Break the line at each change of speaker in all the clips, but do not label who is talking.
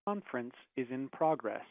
Conference is in progress.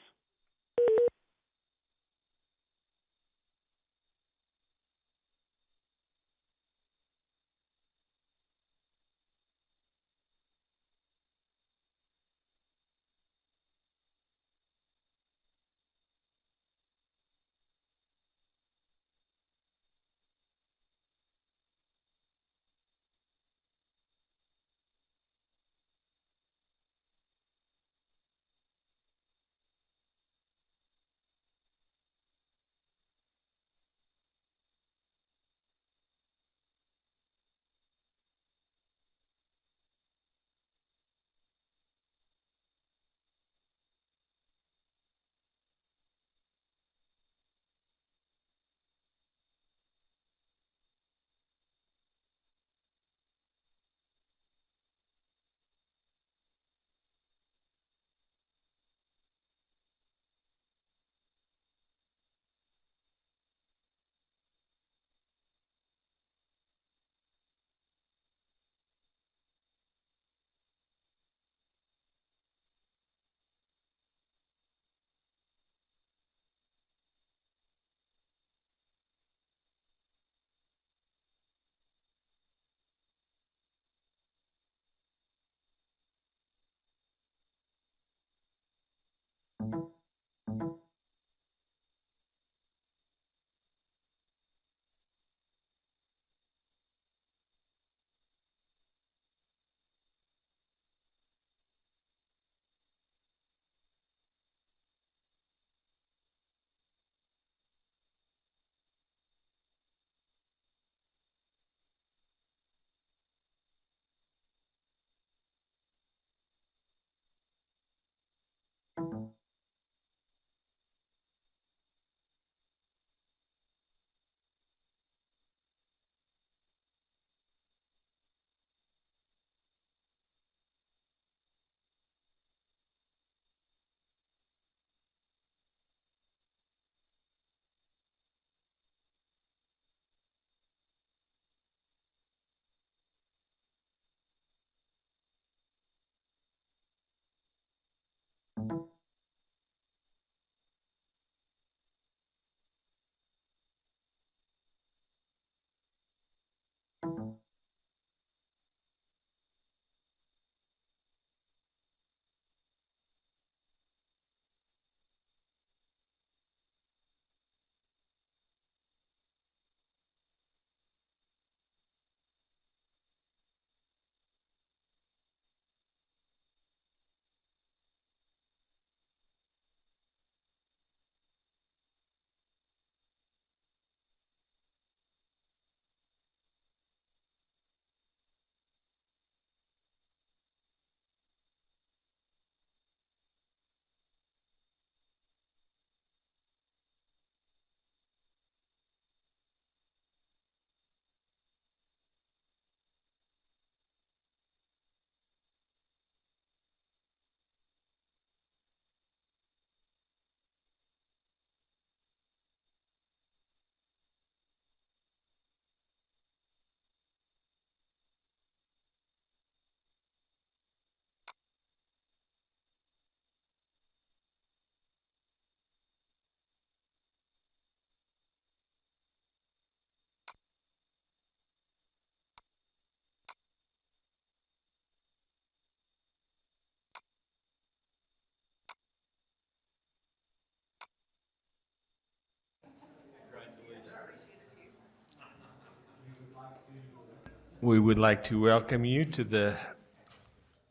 We would like to welcome you to the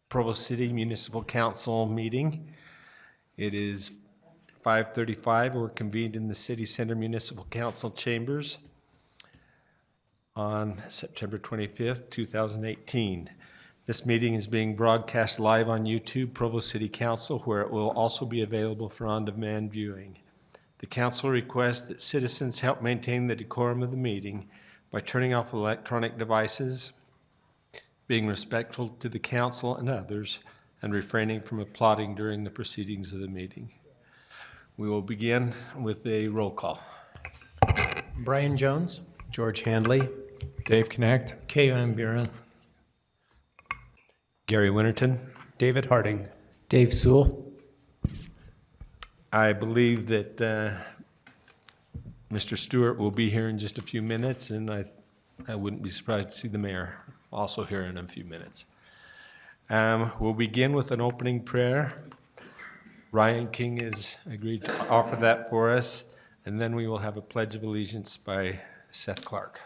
Provo City Municipal Council meeting. It is 5:35. We're convened in the City Center Municipal Council chambers on September 25th, 2018. This meeting is being broadcast live on YouTube, Provo City Council, where it will also be available for on-demand viewing. The council requests that citizens help maintain the decorum of the meeting by turning off electronic devices, being respectful to the council and others, and refraining from applauding during the proceedings of the meeting. We will begin with a roll call.
Brian Jones,
George Handley, Dave Connect,
Kay Van Buren,
Gary Winterton,
David Harding,
Dave Sewell,
I believe that Mr. Stewart will be here in just a few minutes, and I wouldn't be surprised to see the mayor also here in a few minutes. We'll begin with an opening prayer. Ryan King has agreed to offer that for us, and then we will have a Pledge of Allegiance by Seth Clark.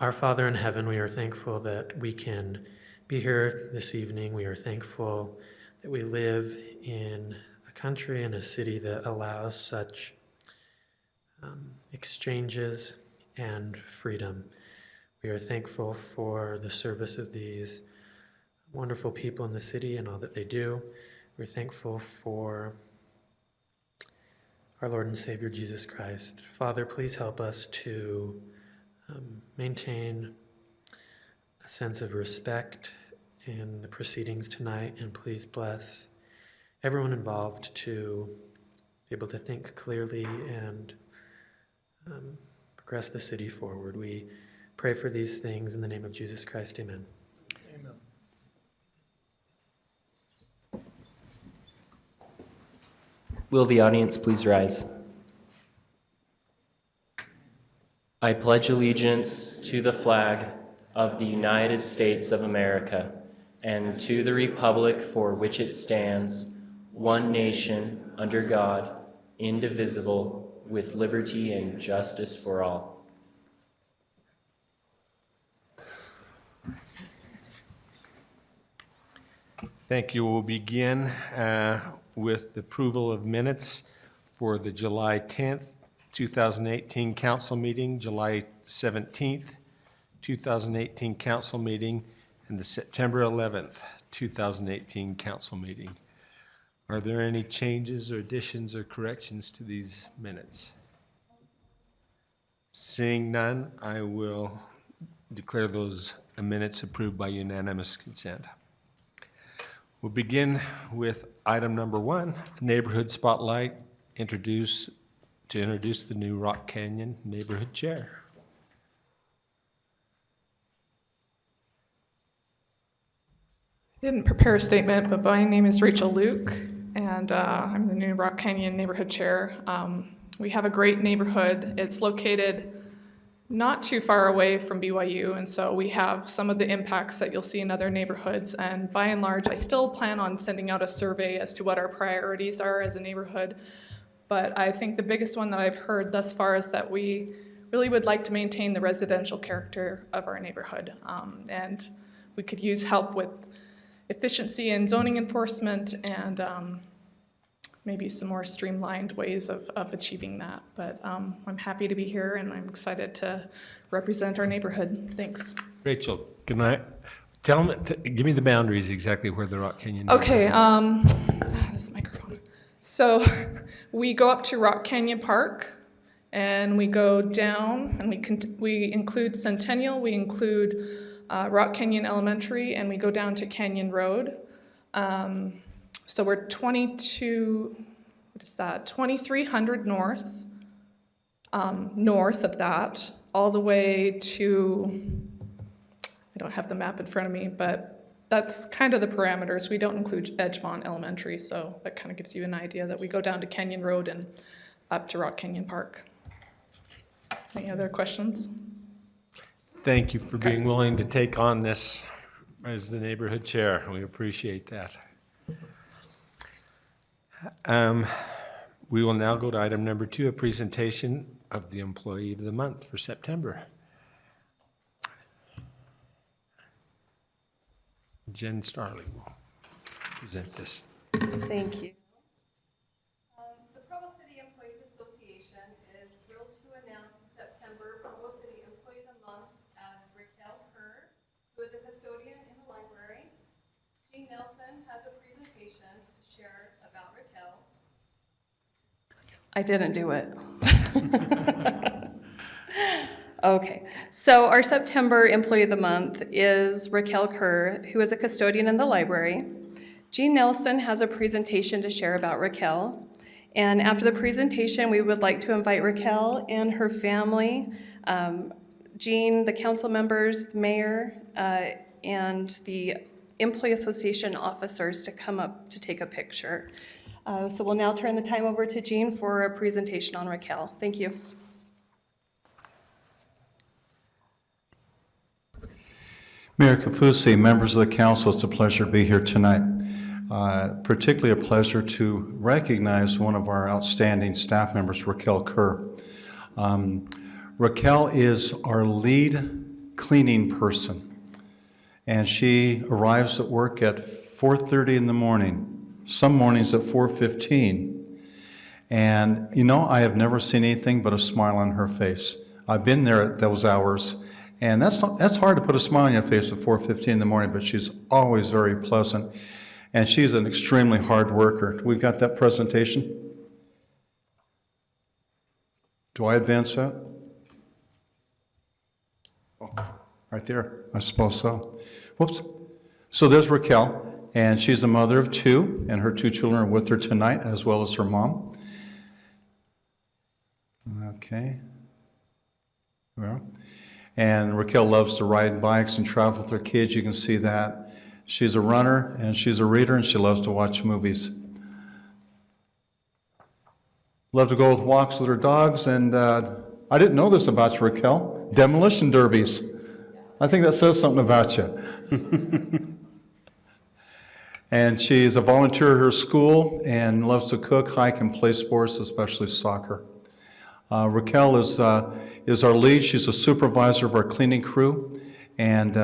Our Father in heaven, we are thankful that we can be here this evening. We are thankful that we live in a country and a city that allows such exchanges and freedom. We are thankful for the service of these wonderful people in the city and all that they do. We're thankful for our Lord and Savior, Jesus Christ. Father, please help us to maintain a sense of respect in the proceedings tonight, and please bless everyone involved to be able to think clearly and progress the city forward. We pray for these things in the name of Jesus Christ. Amen.
Amen.
Will the audience please rise? I pledge allegiance to the flag of the United States of America and to the republic for which it stands, one nation, under God, indivisible, with liberty and justice for all.
Thank you. We'll begin with the approval of minutes for the July 10th, 2018 council meeting, July 17th, 2018 council meeting, and the September 11th, 2018 council meeting. Are there any changes or additions or corrections to these minutes? Seeing none, I will declare those minutes approved by unanimous consent. We'll begin with item number 1, Neighborhood Spotlight, introduce the new Rock Canyon Neighborhood Chair.
I didn't prepare a statement, but my name is Rachel Luke, and I'm the new Rock Canyon Neighborhood Chair. We have a great neighborhood. It's located not too far away from BYU, and so we have some of the impacts that you'll see in other neighborhoods. And by and large, I still plan on sending out a survey as to what our priorities are as a neighborhood. But I think the biggest one that I've heard thus far is that we really would like to maintain the residential character of our neighborhood. And we could use help with efficiency in zoning enforcement and maybe some more streamlined ways of achieving that. But I'm happy to be here, and I'm excited to represent our neighborhood. Thanks.
Rachel, can I give me the boundaries exactly where the Rock Canyon is?
Okay, this microphone. So we go up to Rock Canyon Park, and we go down, and we include Centennial, we include Rock Canyon Elementary, and we go down to Canyon Road. So we're 2300 north, north of that, all the way to, I don't have the map in front of me, but that's kind of the parameters. We don't include Edgemont Elementary, so that kind of gives you an idea that we go down to Canyon Road and up to Rock Canyon Park. Any other questions?
Thank you for being willing to take on this as the neighborhood chair. We appreciate that. We will now go to item number 2, a presentation of the Employee of the Month for September. Jen Starling will present this.
Thank you. The Provo City Employees Association is thrilled to announce in September Provo City Employee of the Month as Raquel Kerr, who is a custodian in the library. Jean Nelson has a presentation to share about Raquel. I didn't do it. Okay, so our September Employee of the Month is Raquel Kerr, who is a custodian in the library. Jean Nelson has a presentation to share about Raquel. And after the presentation, we would like to invite Raquel and her family Jean, the council members, the mayor, and the employee association officers to come up to take a picture. So we'll now turn the time over to Jean for a presentation on Raquel. Thank you.
Mayor Kafusi, members of the council, it's a pleasure to be here tonight. Particularly a pleasure to recognize one of our outstanding staff members, Raquel Kerr. Raquel is our lead cleaning person, and she arrives at work at 4:30 in the morning, some mornings at 4:15. And you know, I have never seen anything but a smile on her face. I've been there at those hours, and that's hard to put a smile on your face at 4:15 in the morning, but she's always very pleasant. And she's an extremely hard worker. We've got that presentation. Do I advance that? Oh, right there. I suppose so. Whoops. So there's Raquel, and she's a mother of two, and her two children are with her tonight, as well as her mom. Okay. Well, and Raquel loves to ride bikes and travel with her kids. You can see that. She's a runner, and she's a reader, and she loves to watch movies. Love to go with walks with her dogs, and I didn't know this about you, Raquel. Demolition derbies. I think that says something about you. And she's a volunteer at her school and loves to cook, hike, and play sports, especially soccer. Raquel is our lead. She's a supervisor of our cleaning crew, and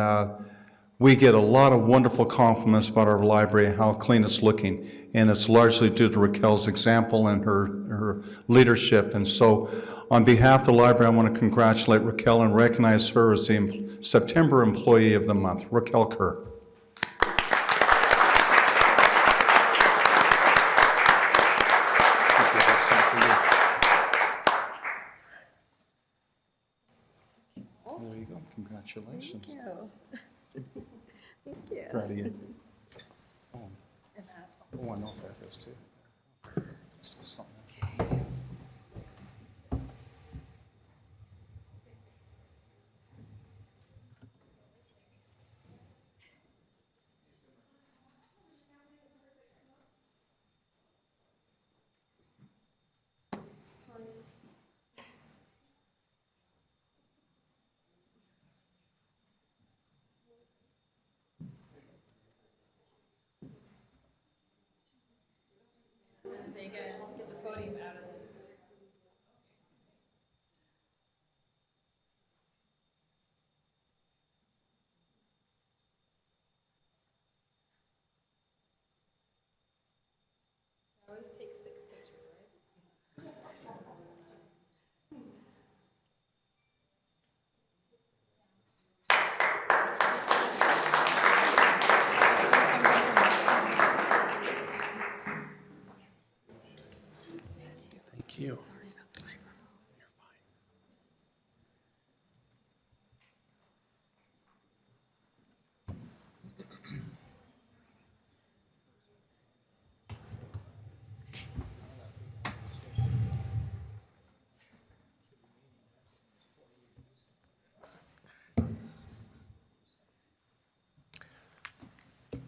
we get a lot of wonderful compliments about our library, how clean it's looking, and it's largely due to Raquel's example and her leadership. And so on behalf of the library, I want to congratulate Raquel and recognize her as the September Employee of the Month, Raquel Kerr. There you go. Congratulations.
Thank you. Thank you.
Proud of you. Oh, I know what that is too. This is something.
Always take 6 pictures, right?
Thank you.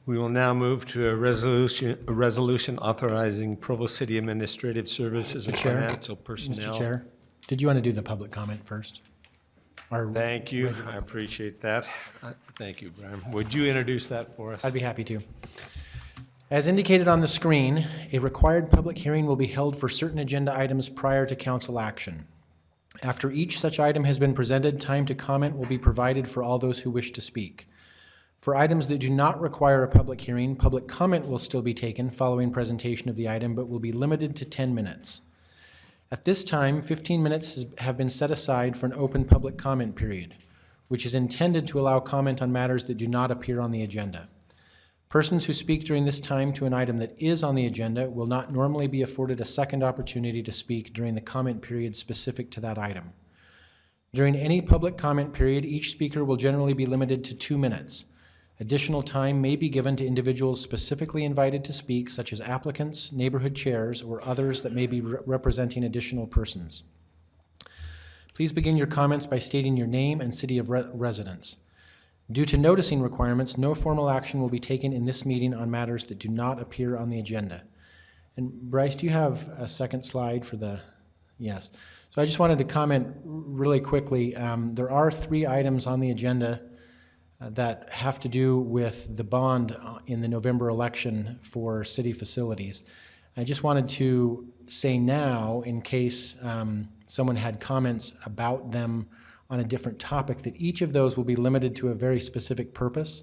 We will now move to a resolution authorizing Provo City Administrative Services and
Mr. Chair.
financial personnel.
Mr. Chair, did you want to do the public comment first? Or-
Thank you. I appreciate that. Thank you, Brian. Would you introduce that for us?
I'd be happy to. As indicated on the screen, a required public hearing will be held for certain agenda items prior to council action. After each such item has been presented, time to comment will be provided for all those who wish to speak. For items that do not require a public hearing, public comment will still be taken following presentation of the item, but will be limited to 10 minutes. At this time, 15 minutes have been set aside for an open public comment period, which is intended to allow comment on matters that do not appear on the agenda. Persons who speak during this time to an item that is on the agenda will not normally be afforded a second opportunity to speak during the comment period specific to that item. During any public comment period, each speaker will generally be limited to 2 minutes. Additional time may be given to individuals specifically invited to speak, such as applicants, neighborhood chairs, or others that may be representing additional persons. Please begin your comments by stating your name and city of residence. Due to noticing requirements, no formal action will be taken in this meeting on matters that do not appear on the agenda. And Bryce, do you have a second slide for the, yes. So I just wanted to comment really quickly. There are 3 items on the agenda that have to do with the bond in the November election for city facilities. I just wanted to say now, in case someone had comments about them on a different topic, that each of those will be limited to a very specific purpose.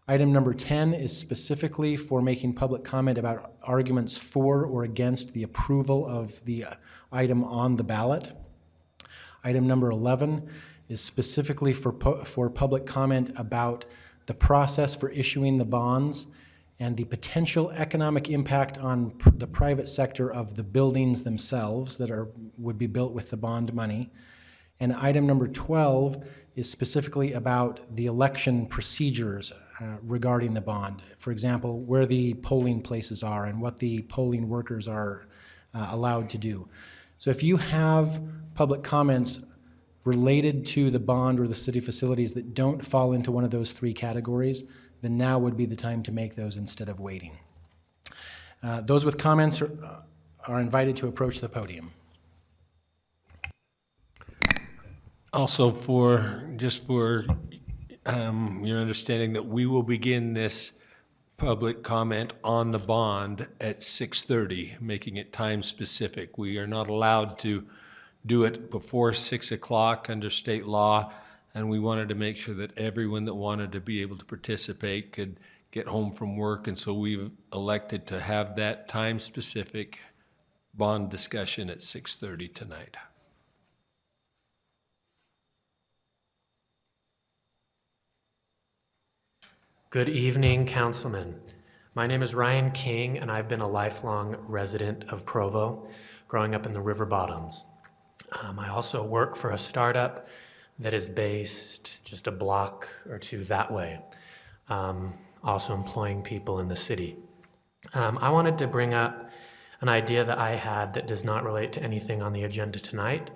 Item number 10 is specifically for making public comment about arguments for or against the approval of the item on the ballot. Item number 11 is specifically for public comment about the process for issuing the bonds and the potential economic impact on the private sector of the buildings themselves that would be built with the bond money. And item number 12 is specifically about the election procedures regarding the bond. For example, where the polling places are and what the polling workers are allowed to do. So if you have public comments related to the bond or the city facilities that don't fall into one of those 3 categories, then now would be the time to make those instead of waiting. Those with comments are invited to approach the podium.
Also, just for your understanding, that we will begin this public comment on the bond at 6:30, making it time specific. We are not allowed to do it before 6 o'clock under state law, and we wanted to make sure that everyone that wanted to be able to participate could get home from work, and so we've elected to have that time specific bond discussion at 6:30 tonight.
Good evening, Councilman. My name is Ryan King, and I've been a lifelong resident of Provo, growing up in the river bottoms. I also work for a startup that is based just a block or 2 that way, also employing people in the city. I wanted to bring up an idea that I had that does not relate to anything on the agenda tonight,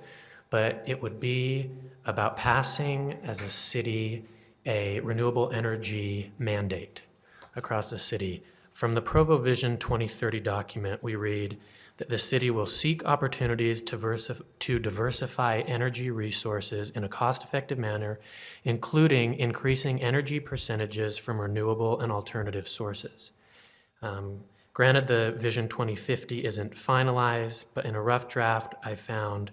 but it would be about passing as a city a renewable energy mandate across the city. From the Provo Vision 2030 document, we read that the city will seek opportunities to diversify energy resources in a cost-effective manner, including increasing energy percentages from renewable and alternative sources. Granted, the Vision 2050 isn't finalized, but in a rough draft, I found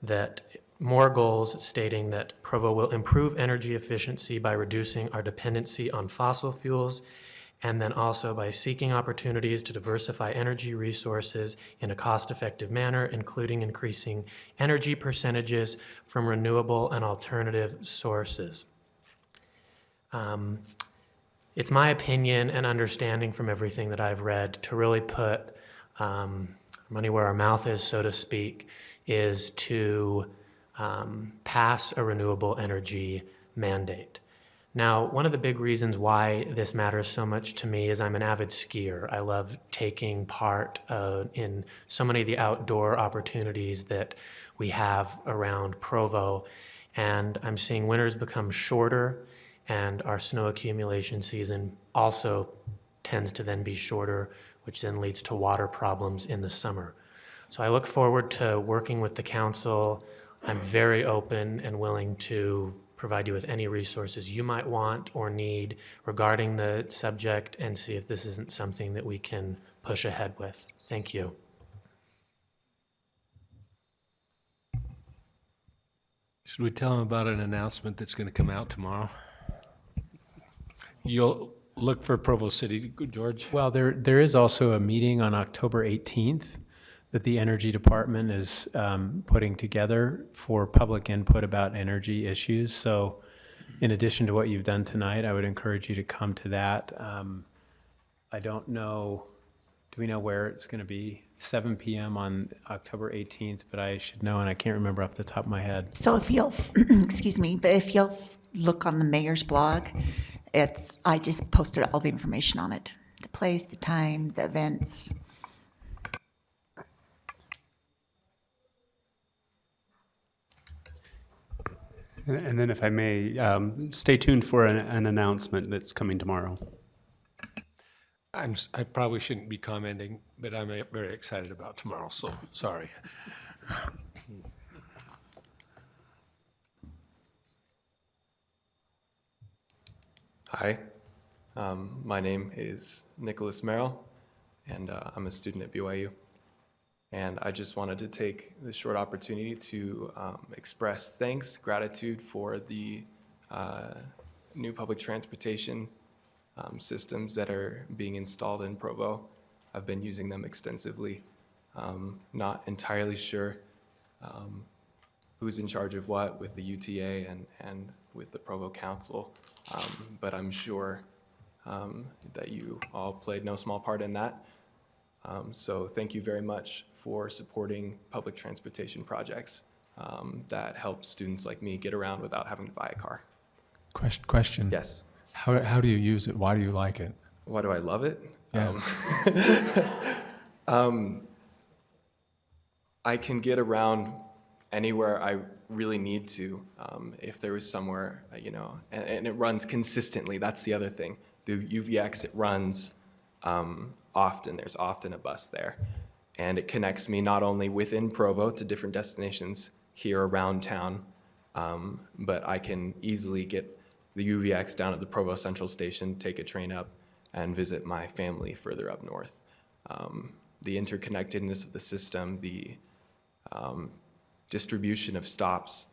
that more goals stating that Provo will improve energy efficiency by reducing our dependency on fossil fuels, and then also by seeking opportunities to diversify energy resources in a cost-effective manner, including increasing energy percentages from renewable and alternative sources. It's my opinion and understanding from everything that I've read to really put money where our mouth is, so to speak, is to pass a renewable energy mandate. Now, one of the big reasons why this matters so much to me is I'm an avid skier. I love taking part in so many of the outdoor opportunities that we have around Provo, and I'm seeing winters become shorter, and our snow accumulation season also tends to then be shorter, which then leads to water problems in the summer. So I look forward to working with the council. I'm very open and willing to provide you with any resources you might want or need regarding the subject and see if this isn't something that we can push ahead with. Thank you.
Should we tell them about an announcement that's going to come out tomorrow? You'll look for Provo City, George.
Well, there is also a meeting on October 18th that the Energy Department is putting together for public input about energy issues. So in addition to what you've done tonight, I would encourage you to come to that. I don't know, do we know where it's going to be? 7 p.m. on October 18th, but I should know, and I can't remember off the top of my head.
So if you'll, excuse me, but if you'll look on the mayor's blog, I just posted all the information on it. The place, the time, the events.
And then if I may, stay tuned for an announcement that's coming tomorrow.
I probably shouldn't be commenting, but I'm very excited about tomorrow, so sorry.
Hi, my name is Nicholas Merrill, and I'm a student at BYU. And I just wanted to take this short opportunity to express thanks, gratitude for the new public transportation systems that are being installed in Provo. I've been using them extensively. Not entirely sure who's in charge of what with the UTA and with the Provo Council, but I'm sure that you all played no small part in that. So thank you very much for supporting public transportation projects that help students like me get around without having to buy a car.
Question.
Yes.
How do you use it? Why do you like it?
Why do I love it?
Yeah.
I can get around anywhere I really need to. If there was somewhere, and it runs consistently. That's the other thing. The UVX, it runs often. There's often a bus there. And it connects me not only within Provo to different destinations here around town, but I can easily get the UVX down at the Provo Central Station, take a train up, and visit my family further up north. The interconnectedness of the system, the distribution of stops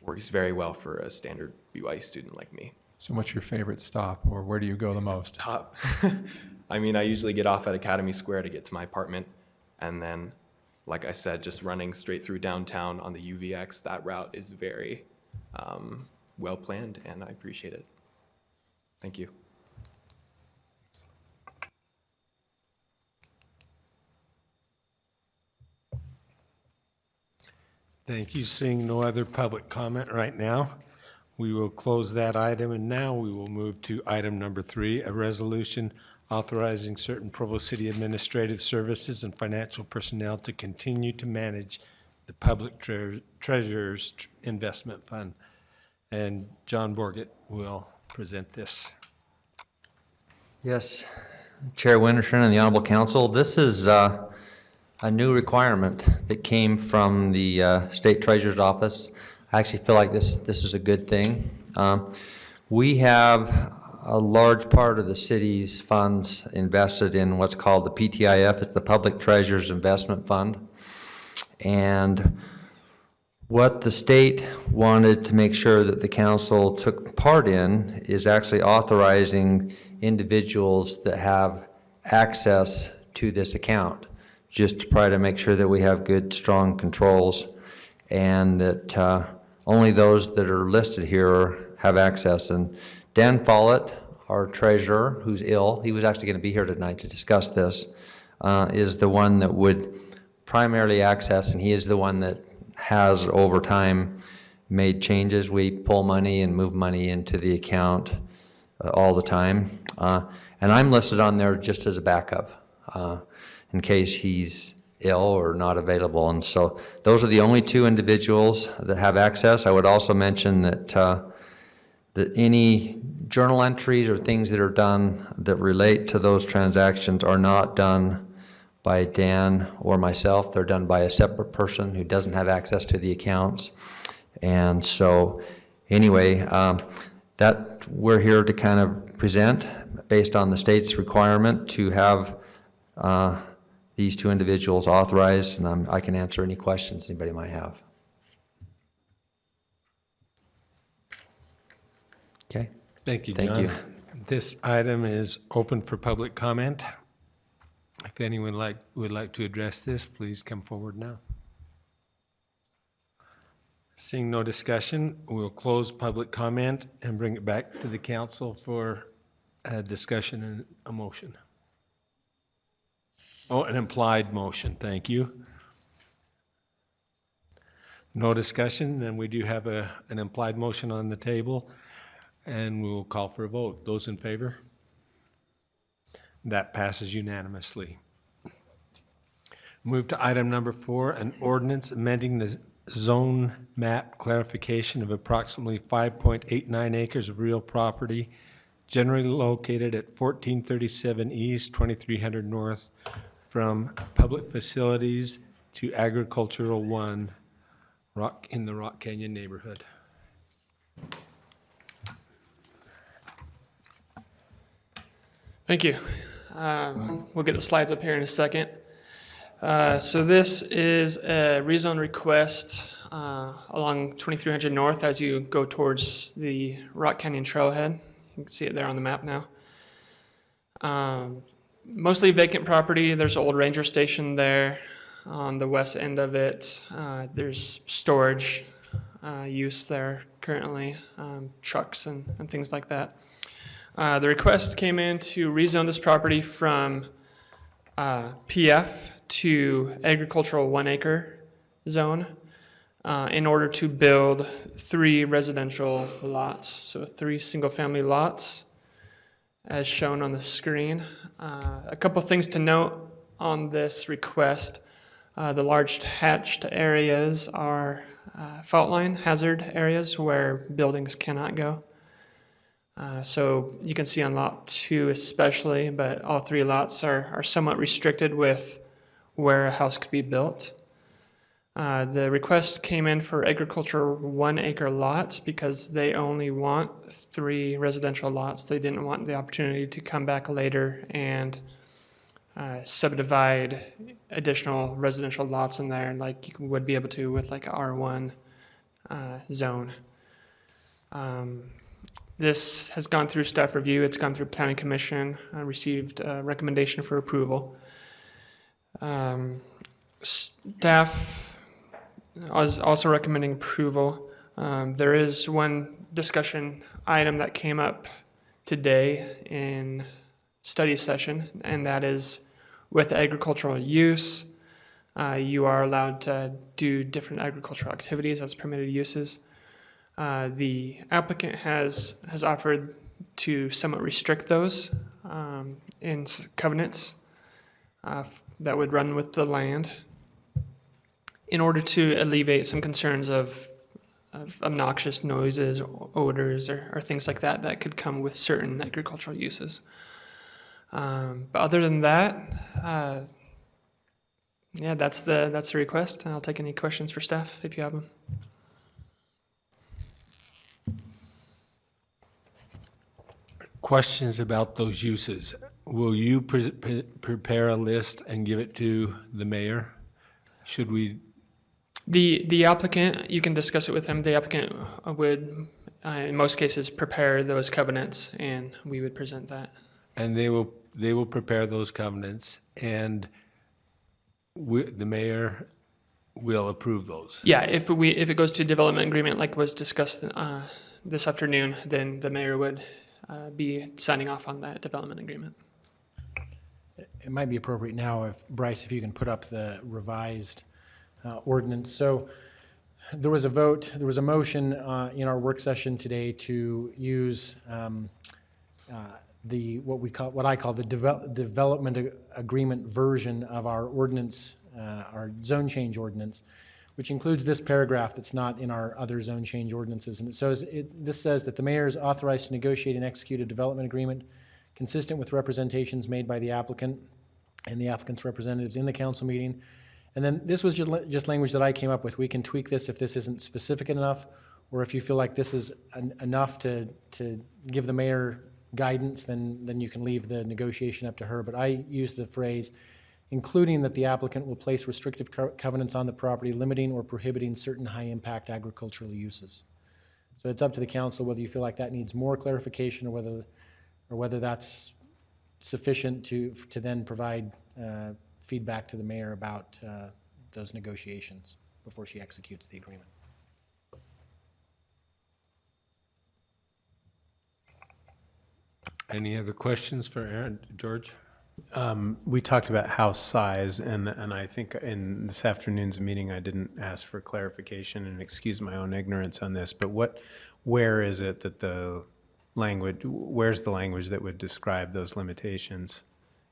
works very well for a standard BYU student like me.
So what's your favorite stop, or where do you go the most?
Stop. I mean, I usually get off at Academy Square to get to my apartment, and then, like I said, just running straight through downtown on the UVX, that route is very well planned, and I appreciate it. Thank you.
Thank you. Seeing no other public comment right now, we will close that item, and now we will move to item number 3, a resolution authorizing certain Provo City administrative services and financial personnel to continue to manage the public treasurer's investment fund. And John Borgett will present this.
Yes, Chair Winterson and the Honorable Council, this is a new requirement that came from the State Treasurer's Office. I actually feel like this is a good thing. We have a large part of the city's funds invested in what's called the PTIF. It's the Public Treasurer's Investment Fund. And what the state wanted to make sure that the council took part in is actually authorizing individuals that have access to this account, just to try to make sure that we have good, strong controls, and that only those that are listed here have access. And Dan Follett, our treasurer, who's ill, he was actually going to be here tonight to discuss this, is the one that would primarily access, and he is the one that has over time made changes. We pull money and move money into the account all the time. And I'm listed on there just as a backup in case he's ill or not available. And so those are the only 2 individuals that have access. I would also mention that that any journal entries or things that are done that relate to those transactions are not done by Dan or myself. They're done by a separate person who doesn't have access to the accounts. And so anyway, that we're here to kind of present based on the state's requirement to have these 2 individuals authorized, and I can answer any questions anybody might have. Okay.
Thank you,
Thank
John.
you.
This item is open for public comment. If anyone would like to address this, please come forward now. Seeing no discussion, we'll close public comment and bring it back to the council for a discussion and a motion. Oh, an implied motion, thank you. No discussion, then we do have an implied motion on the table, and we will call for a vote. Those in favor? That passes unanimously. Move to item number 4, an ordinance amending the zone map clarification of approximately 5.89 acres of real property generally located at 1437 East, 2300 North, from public facilities to agricultural 1 in the Rock Canyon neighborhood.
Thank you. We'll get the slides up here in a second. So this is a rezone request along 2300 North as you go towards the Rock Canyon Trailhead. You can see it there on the map now. Mostly vacant property. There's an old ranger station there on the west end of it. There's storage use there currently, trucks and things like that. The request came in to rezone this property from PF to agricultural 1 acre zone in order to build 3 residential lots. So 3 single family lots as shown on the screen. A couple things to note on this request. The large hatched areas are fault line hazard areas where buildings cannot go. So you can see on lot 2 especially, but all 3 lots are somewhat restricted with where a house could be built. The request came in for agriculture 1 acre lots because they only want 3 residential lots. They didn't want the opportunity to come back later and subdivide additional residential lots in there like you would be able to with like a R1 zone. This has gone through staff review. It's gone through planning commission, received a recommendation for approval. Staff is also recommending approval. There is one discussion item that came up today in study session, and that is with agricultural use. You are allowed to do different agricultural activities as permitted uses. The applicant has offered to somewhat restrict those in covenants that would run with the land in order to alleviate some concerns of obnoxious noises, odors, or things like that that could come with certain agricultural uses. But other than that, yeah, that's the request. I'll take any questions for staff if you have them.
Questions about those uses. Will you prepare a list and give it to the mayor? Should we?
The applicant, you can discuss it with him. The applicant would, in most cases, prepare those covenants, and we would present that.
And they will prepare those covenants, and the mayor will approve those.
Yeah, if it goes to development agreement like was discussed this afternoon, then the mayor would be signing off on that development agreement.
It might be appropriate now if, Bryce, if you can put up the revised ordinance. So there was a vote, there was a motion in our work session today to use what I call the development agreement version of our ordinance, our zone change ordinance, which includes this paragraph that's not in our other zone change ordinances. And this says that the mayor is authorized to negotiate and execute a development agreement consistent with representations made by the applicant and the applicant's representatives in the council meeting. And then this was just language that I came up with. We can tweak this if this isn't specific enough, or if you feel like this is enough to give the mayor guidance, then you can leave the negotiation up to her. But I used the phrase, including that the applicant will place restrictive covenants on the property limiting or prohibiting certain high-impact agricultural uses. So it's up to the council whether you feel like that needs more clarification or whether that's sufficient to then provide feedback to the mayor about those negotiations before she executes the agreement.
Any other questions for Aaron, George?
We talked about house size, and I think in this afternoon's meeting I didn't ask for clarification, and excuse my own ignorance on this, but where is it that where's the language that would describe those limitations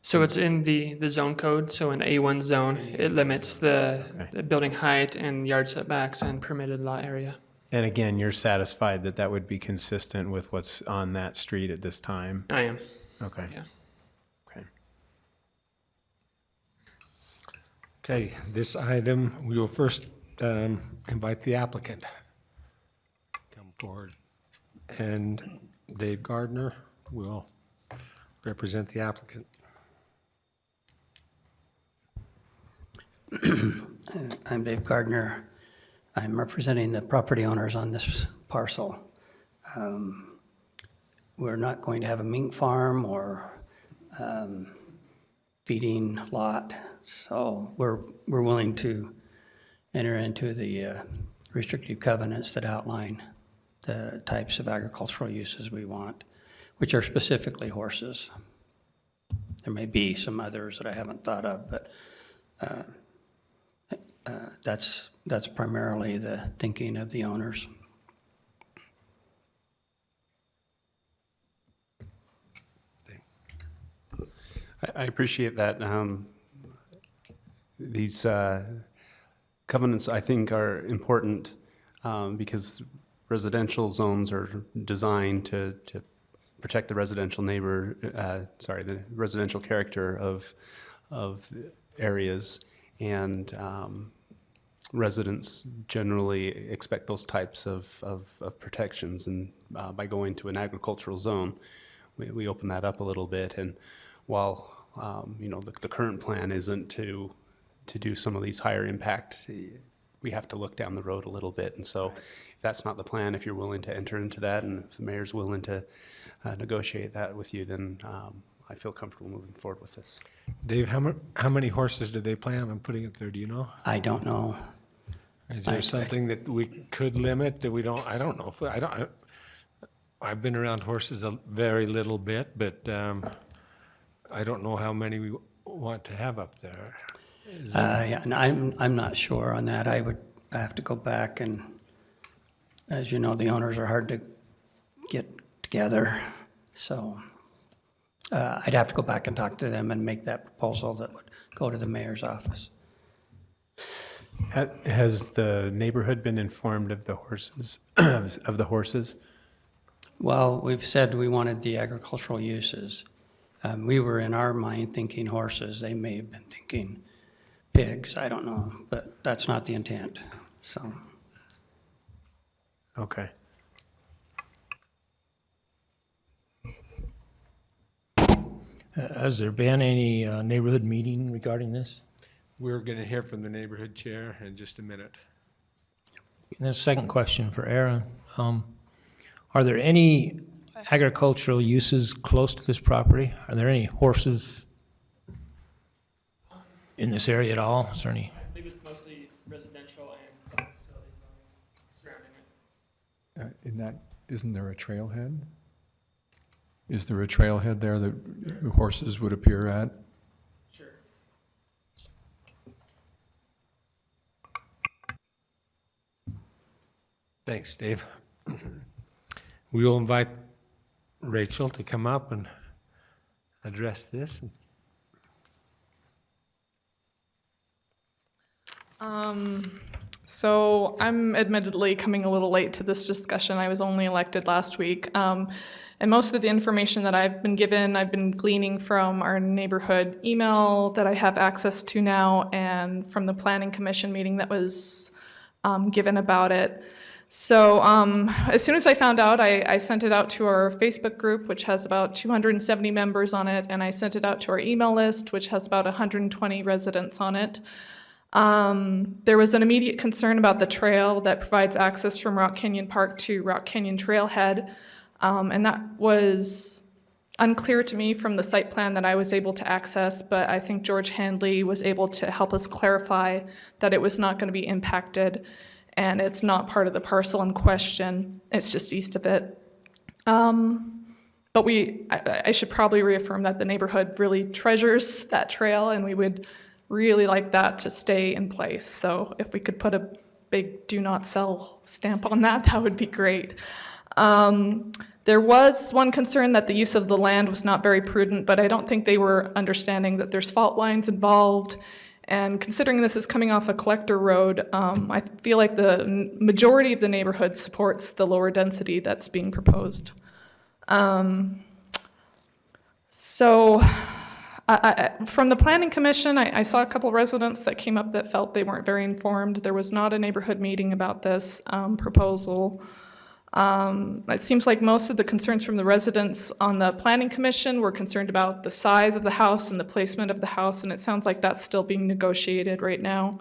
So it's in the zone code, so in the A1 zone, it limits the building height and yard setbacks and permitted lot area.
And again, you're satisfied that that would be consistent with what's on that street at this time?
I am.
Okay.
Yeah.
Okay.
Okay, this item, we will first invite the applicant come forward. And Dave Gardner will represent the applicant.
I'm Dave Gardner. I'm representing the property owners on this parcel. We're not going to have a mink farm or feeding lot, so we're willing to enter into the restrictive covenants that outline the types of agricultural uses we want, which are specifically horses. There may be some others that I haven't thought of, but that's primarily the thinking of the owners.
I appreciate that. These covenants, I think, are important because residential zones are designed to protect the residential the residential character of areas, and residents generally expect those types of protections. And by going to an agricultural zone, we open that up a little bit. And while the current plan isn't to do some of these higher impact, we have to look down the road a little bit. And so if that's not the plan, if you're willing to enter into that, and if the mayor's willing to negotiate that with you, then I feel comfortable moving forward with this.
Dave, how many horses did they plan on putting up there? Do you know?
I don't know.
Is there something that we could limit that we don't? I don't know. I've been around horses a very little bit, but I don't know how many we want to have up there.
Yeah, and I'm not sure on that. I have to go back, and as you know, the owners are hard to get together, so I'd have to go back and talk to them and make that proposal that would go to the mayor's office.
Has the neighborhood been informed of the horses? of the horses?
Well, we've said we wanted the agricultural uses. We were in our mind thinking horses. They may have been thinking pigs. I don't know, but that's not the intent. So.
Okay.
Has there been any neighborhood meeting regarding this?
We're going to hear from the neighborhood chair in just a minute.
And then a second question for Aaron. Are there any agricultural uses close to this property? Are there any horses in this area at all? Is there any?
I believe it's mostly residential and public facilities surrounding it.
Isn't there a trailhead? Is there a trailhead there that the horses would appear at?
Sure.
Thanks, Dave. We will invite Rachel to come up and address this.
So I'm admittedly coming a little late to this discussion. I was only elected last week. And most of the information that I've been given, I've been gleaning from our neighborhood email that I have access to now, and from the Planning Commission meeting that was given about it. So as soon as I found out, I sent it out to our Facebook group, which has about 270 members on it, and I sent it out to our email list, which has about 120 residents on it. There was an immediate concern about the trail that provides access from Rock Canyon Park to Rock Canyon Trailhead, and that was unclear to me from the site plan that I was able to access, but I think George Handley was able to help us clarify that it was not going to be impacted, and it's not part of the parcel in question. It's just east of it. But I should probably reaffirm that the neighborhood really treasures that trail, and we would really like that to stay in place. So if we could put a There was one concern that the use of the land was not very prudent, but I don't think they were understanding that there's fault lines involved. And considering this is coming off a collector road, I feel like the majority of the neighborhood supports the lower density that's being proposed. So from the Planning Commission, I saw a couple residents that came up that felt they weren't very informed. There was not a neighborhood meeting about this proposal. It seems like most of the concerns from the residents on the Planning Commission were concerned about the size of the house and the placement of the house, and it sounds like that's still being negotiated right now.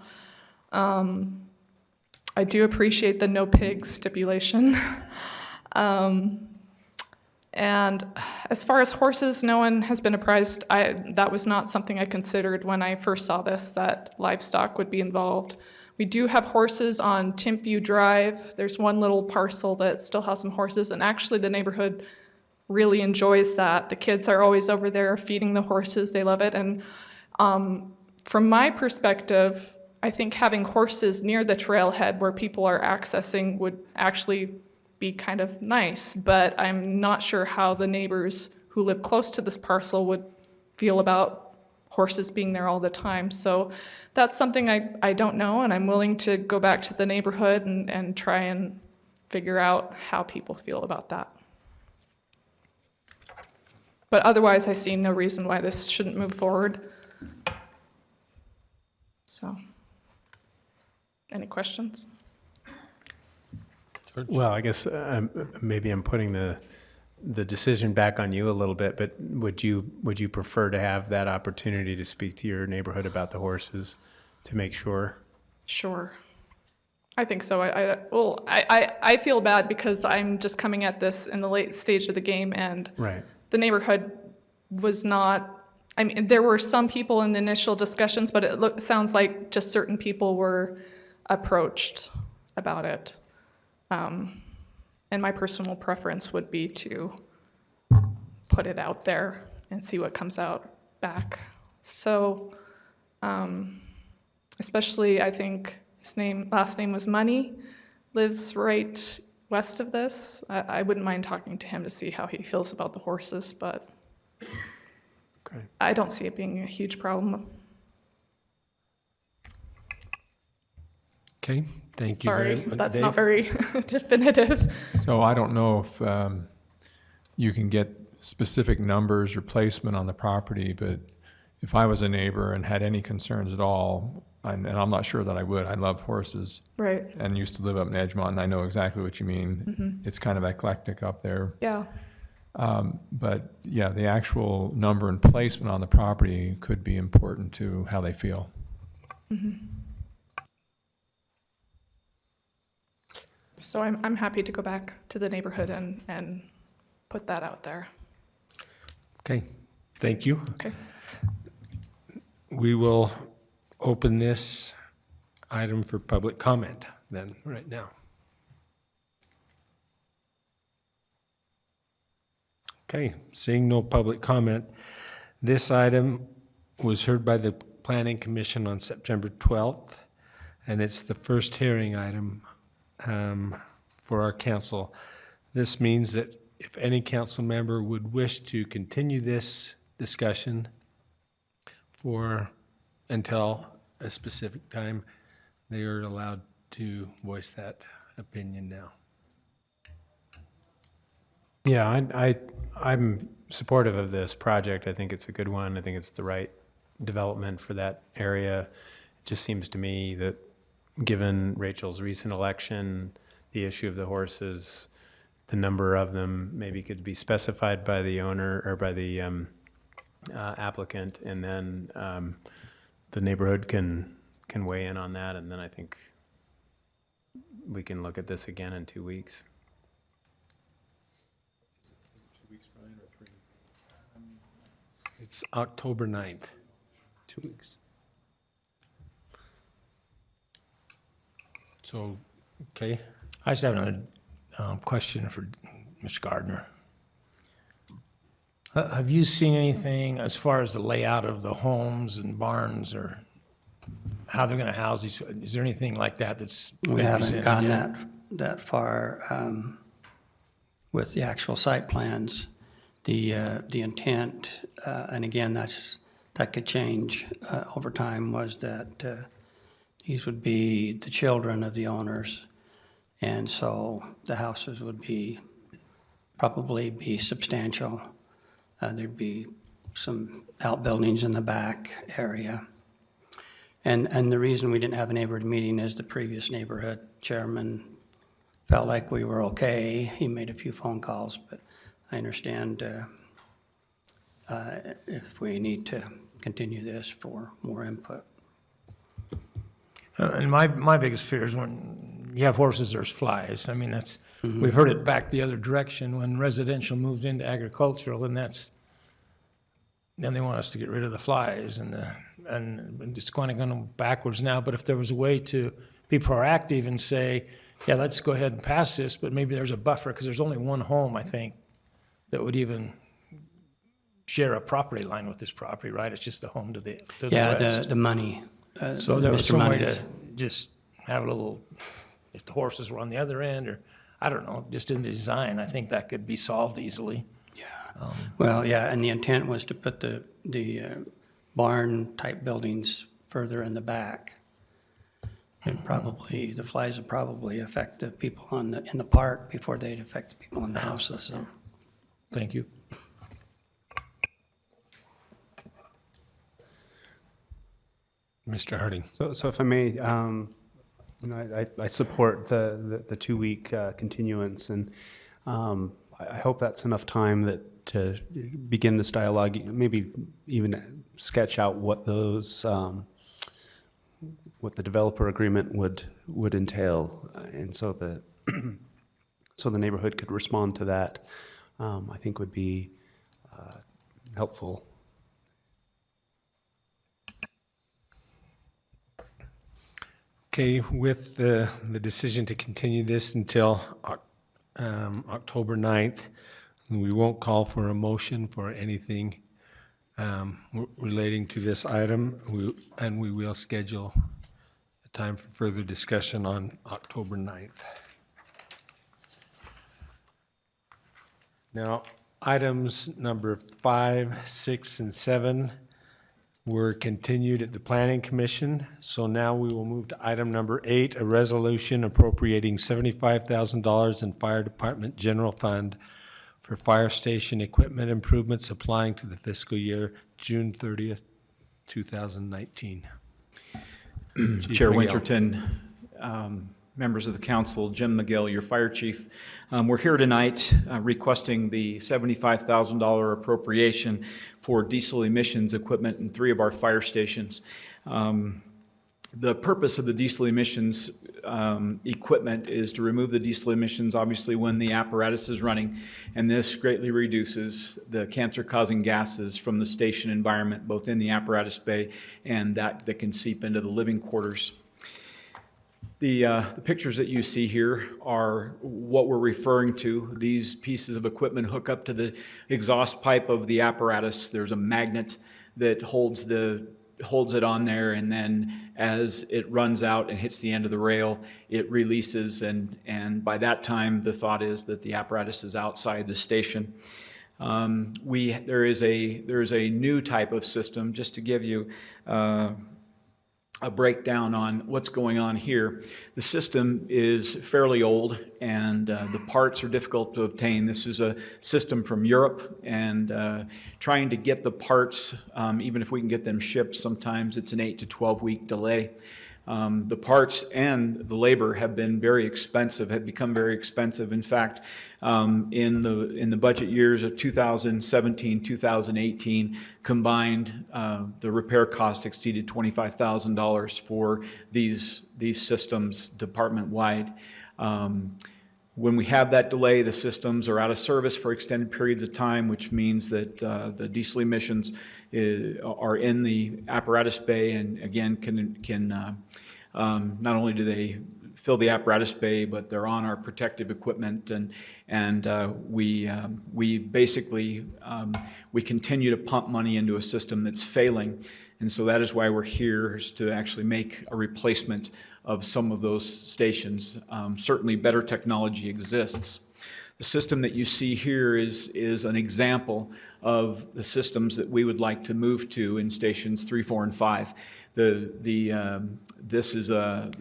I do appreciate the no pigs stipulation. And as far as horses, no one has been apprised. That was not something I considered when I first saw this, that livestock would be involved. We do have horses on Timpview Drive. There's one little parcel that still has some horses, and actually the neighborhood really enjoys that. The kids are always over there feeding the horses. They love it. And from my perspective, I think having horses near the trailhead where people are accessing would actually be kind of nice, but I'm not sure how the neighbors who live close to this parcel would feel about horses being there all the time. So that's something I don't know, and I'm willing to go back to the neighborhood and try and figure out how people feel about that. But otherwise, I see no reason why this shouldn't move forward. So, any questions?
Well, I guess maybe I'm putting the decision back on you a little bit, but would you prefer to have that opportunity to speak to your neighborhood about the horses to make sure?
Sure. I think so. I feel bad because I'm just coming at this in the late stage of the game, and
right.
The neighborhood was not, I mean, there were some people in the initial discussions, but it sounds like just certain people were approached about it. And my personal preference would be to put it out there and see what comes out back. So, especially I think his last name was Money, lives right west of this. I wouldn't mind talking to him to see how he feels about the horses, but
okay.
I don't see it being a huge problem.
Okay, thank you.
Sorry,
very much.
that's
Dave?
not very definitive.
So I don't know if you can get specific numbers or placement on the property, but if I was a neighbor and had any concerns at all, and I'm not sure that I would, I love horses.
Right.
And used to live up in Edgemont, and I know exactly what you mean.
Mm-hmm.
It's kind of eclectic up there.
Yeah.
But yeah, the actual number and placement on the property could be important to how they feel.
Mm-hmm. So I'm happy to go back to the neighborhood and put that out there.
Okay, thank you.
Okay.
We will open this item for public comment then right now. Okay, seeing no public comment, this item was heard by the Planning Commission on September 12th, and it's the first hearing item for our council. This means that if any council member would wish to continue this discussion until a specific time, they are allowed to voice that opinion now.
Yeah, I'm supportive of this project. I think it's a good one. I think it's the right development for that area. It just seems to me that given Rachel's recent election, the issue of the horses, the number of them maybe could be specified by the owner or by the applicant, and then the neighborhood can weigh in on that, and then I think we can look at this again in 2 weeks.
Is it 2 weeks, Brian, or 3?
It's October 9th.
2 weeks.
So, okay.
I just have a question for Mr. Gardner. Have you seen anything as far as the layout of the homes and barns, or how they're going to house these? Is there anything like that that's
We
been
haven't
presented
gone
yet?
that far. with the actual site plans. The intent, and again, that could change over time, was that these would be the children of the owners, and so the houses would probably be substantial. There'd be some outbuildings in the back area. And the reason we didn't have a neighborhood meeting is the previous neighborhood chairman felt like we were okay. He made a few phone calls, but I understand if we need to continue this for more input.
And my biggest fear is when you have horses, there's flies. I mean, that's, we've heard it back the other direction when residential moved into agricultural, and then they want us to get rid of the flies, and it's kind of going backwards now. But if there was a way to be proactive and say, yeah, let's go ahead and pass this, but maybe there's a buffer, because there's only one home, I think, that would even share a property line with this property, right? It's just the home to the west.
The money.
So there was
Mr.
some way
Money's.
to just have a little, if the horses were on the other end, or, I don't know, just in the design, I think that could be solved easily.
Well, yeah, and the intent was to put the barn-type buildings further in the back. And probably, the flies would probably affect the people in the park before they'd affect the people in the houses. So.
Thank you.
Mr. Harding.
So if I may, I support the 2-week continuance, and I hope that's enough time to begin this dialogue, maybe even sketch out what those what the developer agreement would entail, and so the neighborhood could respond to that. I think would be helpful.
Okay, with the decision to continue this until October 9th, we won't call for a motion for anything relating to this item, and we will schedule a time for further discussion on October 9th. Now, items number 5, 6, and 7 were continued at the Planning Commission. So now we will move to item number 8, a resolution appropriating $75,000 in Fire Department General Fund for fire station equipment improvements applying to the fiscal year June 30th, 2019.
Chair Winterton, members of the council, Jim McGill, your fire chief. We're here tonight requesting the $75,000 appropriation for diesel emissions equipment in 3 of our fire stations. The purpose of the diesel emissions equipment is to remove the diesel emissions, obviously, when the apparatus is running, and this greatly reduces the cancer-causing gases from the station environment, both in the apparatus bay and that can seep into the living quarters. The pictures that you see here are what we're referring to. These pieces of equipment hook up to the exhaust pipe of the apparatus. There's a magnet that holds it on there, and then as it runs out and hits the end of the rail, it releases, and by that time, the thought is that the apparatus is outside the station. There is a new type of system, just to give you a breakdown on what's going on here. The system is fairly old, and the parts are difficult to obtain. This is a system from Europe, and trying to get the parts, even if we can get them shipped, sometimes it's an 8 to 12 week delay. The parts and the labor have been very expensive, have become very expensive. In fact, in the budget years of 2017, 2018, combined, the repair cost exceeded $25,000 for these systems department-wide. When we have that delay, the systems are out of service for extended periods of time, which means that the diesel emissions are in the apparatus bay, and again can not only do they fill the apparatus bay, but they're on our protective equipment, and we basically we continue to pump money into a system that's failing, and so that is why we're here, is to actually make a replacement of some of those stations. Certainly better technology exists, The system that you see here is an example of the systems that we would like to move to in stations 3, 4, and 5. This is a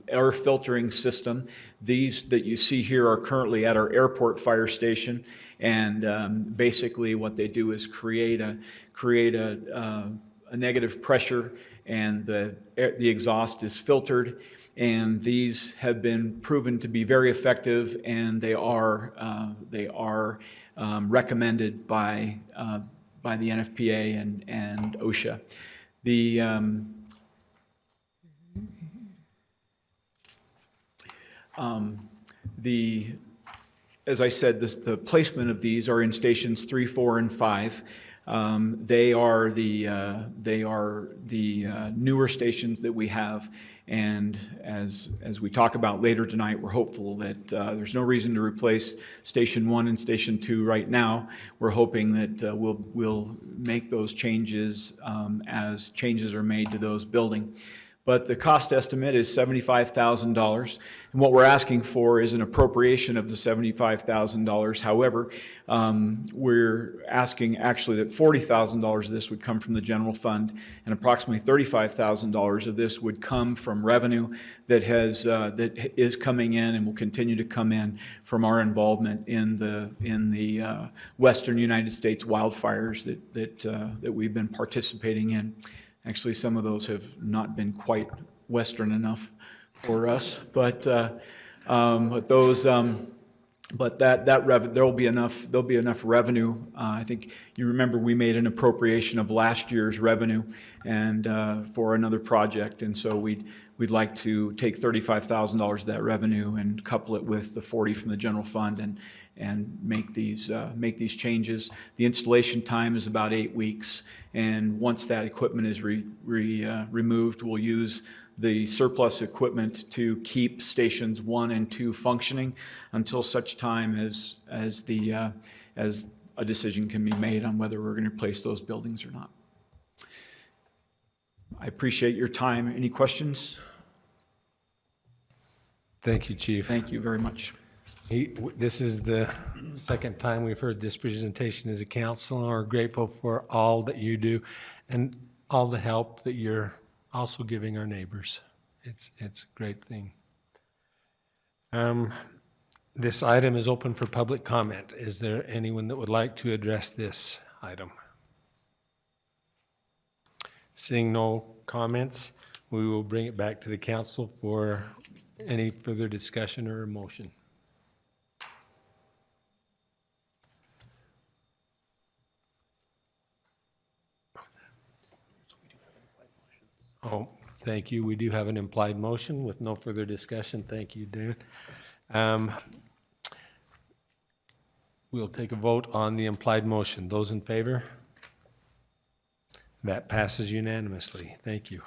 air filtering system. These that you see here are currently at our airport fire station, and basically what they do is create a negative pressure, and the exhaust is filtered. And these have been proven to be very effective, and they are recommended by the NFPA and OSHA. As I said, the placement of these are in stations 3, 4, and 5. They are the newer stations that we have, and as we talk about later tonight, we're hopeful that there's no reason to replace Station 1 and Station 2 right now. We're hoping that we'll make those changes as changes are made to those buildings. But the cost estimate is $75,000, and what we're asking for is an appropriation of the $75,000. However, we're asking actually that $40,000 of this would come from the general fund, and approximately $35,000 of this would come from revenue that is coming in and will continue to come in from our involvement in the Western United States wildfires that we've been participating in. Actually, some of those have not been quite Western enough for us, but those, but there'll be enough revenue. I think you remember we made an appropriation of last year's revenue and for another project, and so we'd like to take $35,000 of that revenue and couple it with the 40 from the general fund and make these changes. The installation time is about 8 weeks, and once that equipment is removed, we'll use the surplus equipment to keep stations 1 and 2 functioning until such time as a decision can be made on whether we're going to replace those buildings or not. I appreciate your time. Any questions?
Thank you, Chief.
Thank you very much.
This is the second time we've heard this presentation as a council, and we're grateful for all that you do and all the help that you're also giving our neighbors. It's a great thing. This item is open for public comment. Is there anyone that would like to address this item? Seeing no comments, we will bring it back to the council for any further discussion or motion. Oh, thank you. We do have an implied motion with no further discussion. Thank you, Dan. We'll take a vote on the implied motion. Those in favor? That passes unanimously. Thank you.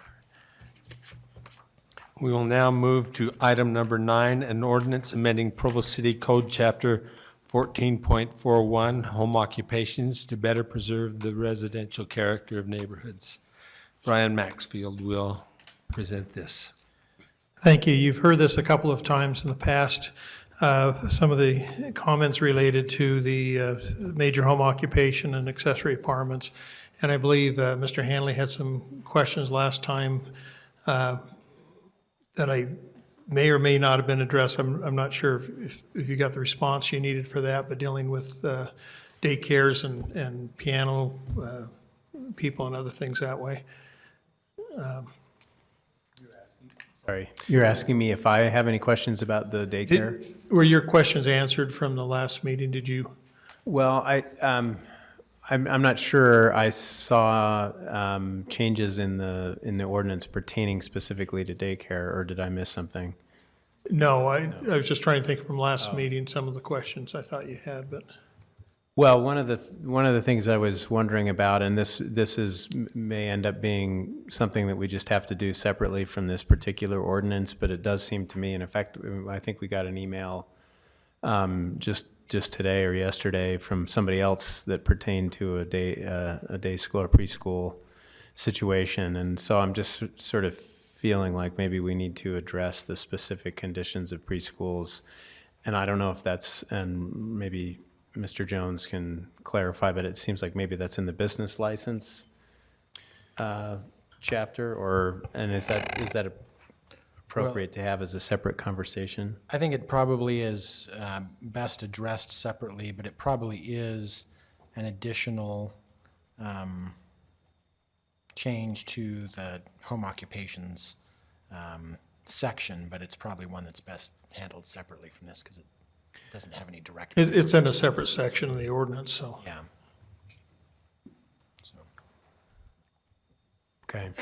We will now move to item number 9, an ordinance amending Provo City Code Chapter 14.41, home occupations, to better preserve the residential character of neighborhoods. Brian Maxfield will present this.
Thank you. You've heard this a couple of times in the past. Some of the comments related to the major home occupation and accessory apartments. And I believe Mr. Hanley had some questions last time that I may or may not have been addressed. I'm not sure if you got the response you needed for that, but dealing with daycares and piano people and other things that way.
Sorry, you're asking me if I have any questions about the daycare?
Were your questions answered from the last meeting? Did you?
Well, I'm not sure I saw changes in the ordinance pertaining specifically to daycare, or did I miss something?
No, I was just trying to think from last meeting, some of the questions I thought you had, but.
Well, one of the things I was wondering about, and this may end up being something that we just have to do separately from this particular ordinance, but it does seem to me, and in fact, I think we got an email just today or yesterday from somebody else that pertained to a day school or preschool situation, and so I'm just sort of feeling like maybe we need to address the specific conditions of preschools And I don't know if that's, and maybe Mr. Jones can clarify, but it seems like maybe that's in the business license chapter, or, and is that appropriate to have as a separate conversation?
I think it probably is best addressed separately, but it probably is an additional change to the home occupations section, but it's probably one that's best handled separately from this because it doesn't have any direct.
It's in a separate section of the ordinance, so.
Yeah. So.
Okay.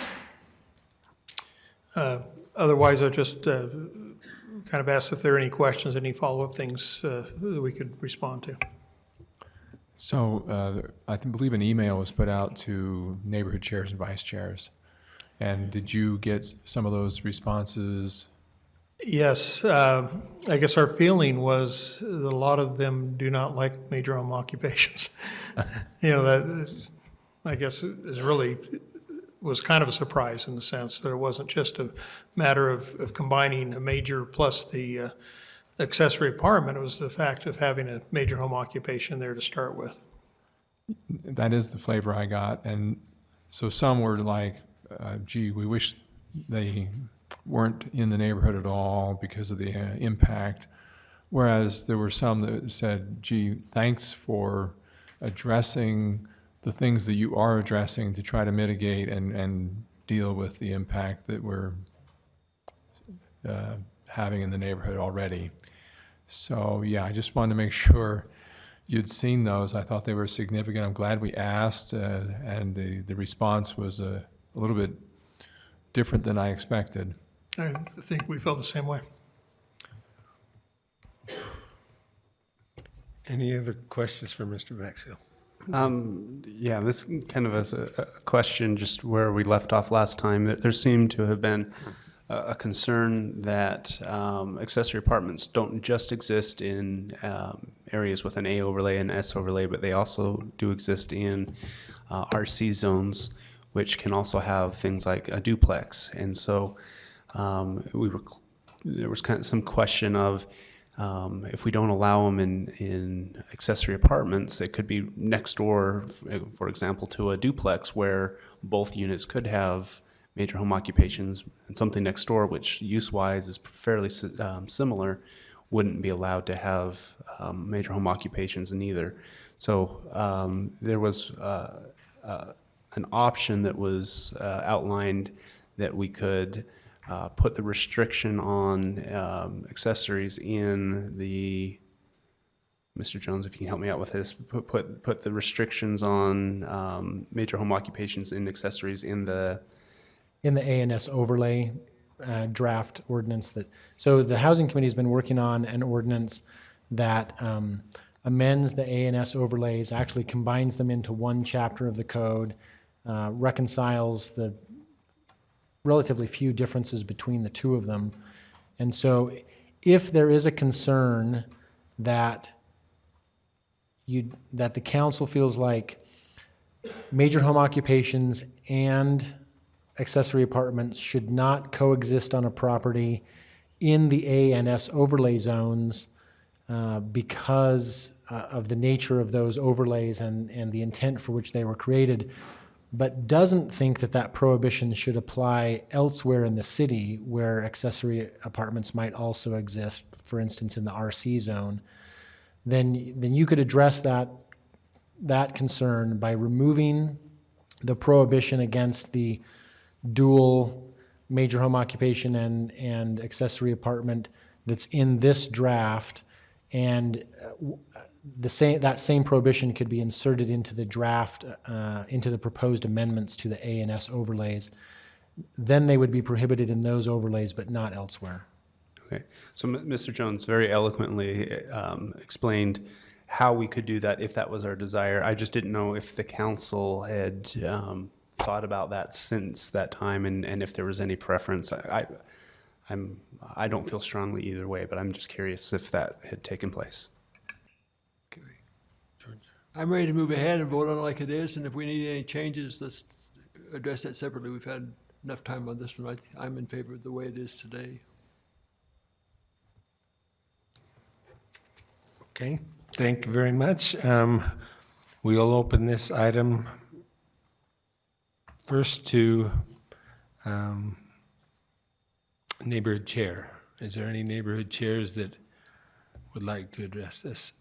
Otherwise, I just kind of asked if there are any questions, any follow-up things that we could respond to.
So I believe an email was put out to neighborhood chairs and vice chairs. And did you get some of those responses?
Yes, I guess our feeling was that a lot of them do not like major home occupations. You know, that I guess is really was kind of a surprise in the sense that it wasn't just a matter of combining a major plus the accessory apartment. It was the fact of having a major home occupation there to start with.
That is the flavor I got. And so some were like, gee, we wish they weren't in the neighborhood at all because of the impact. Whereas there were some that said, gee, thanks for addressing the things that you are addressing to try to mitigate and deal with the impact that we're having in the neighborhood already. So yeah, I just wanted to make sure you'd seen those. I thought they were significant. I'm glad we asked, and the response was a little bit different than I expected.
I think we felt the same way.
Any other questions for Mr. Maxfield?
Yeah, this kind of is a question just where we left off last time. There seemed to have been a concern that accessory apartments don't just exist in areas with an A overlay and S overlay, but they also do exist in RC zones, which can also have things like a duplex. And so there was kind of some question of if we don't allow them in accessory apartments, it could be next door, for example, to a duplex where both units could have major home occupations, and something next door, which use-wise is fairly similar, wouldn't be allowed to have major home occupations in either. So there was an option that was outlined that we could put the restriction on accessories in the, Mr. Jones, if you can help me out with this, put the restrictions on major home occupations in accessories in the
ANS overlay draft ordinance. So the Housing Committee has been working on an ordinance that amends the ANS overlays, actually combines them into one chapter of the code, reconciles the relatively few differences between the two of them. And so if there is a concern that the council feels like major home occupations and accessory apartments should not coexist on a property in the ANS overlay zones because of the nature of those overlays and the intent for which they were created, but doesn't think that prohibition should apply elsewhere in the city where accessory apartments might also exist, for instance, in the RC zone, then you could address that concern by removing the prohibition against the dual major home occupation and accessory apartment that's in this draft, and that same prohibition could be inserted into the draft, into the proposed amendments to the ANS overlays. Then they would be prohibited in those overlays, but not elsewhere.
Okay, so Mr. Jones very eloquently explained how we could do that if that was our desire. I just didn't know if the council had thought about that since that time, and if there was any preference. I don't feel strongly either way, but I'm just curious if that had taken place.
Okay. George. I'm ready to move ahead and vote on it like it is, and if we need any changes, let's address that separately. We've had enough time on this one. I'm in favor of the way it is today.
Okay, thank you very much. We'll open this item first to neighborhood chair. Is there any neighborhood chairs that would like to address this?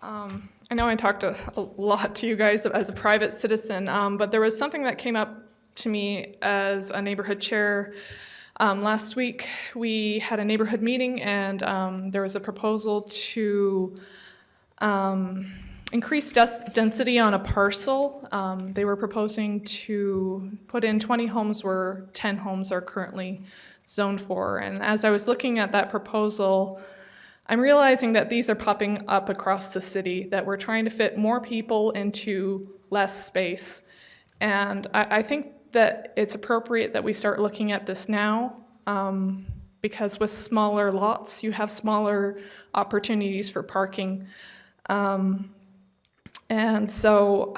I know I talked a lot to you guys as a private citizen, but there was something that came up to me as a neighborhood chair. Last week, we had a neighborhood meeting, and there was a proposal to increase density on a parcel. They were proposing to put in 20 homes where 10 homes are currently zoned for. And as I was looking at that proposal, I'm realizing that these are popping up across the city, that we're trying to fit more people into less space. And I think that it's appropriate that we start looking at this now, because with smaller lots, you have smaller opportunities for parking. And so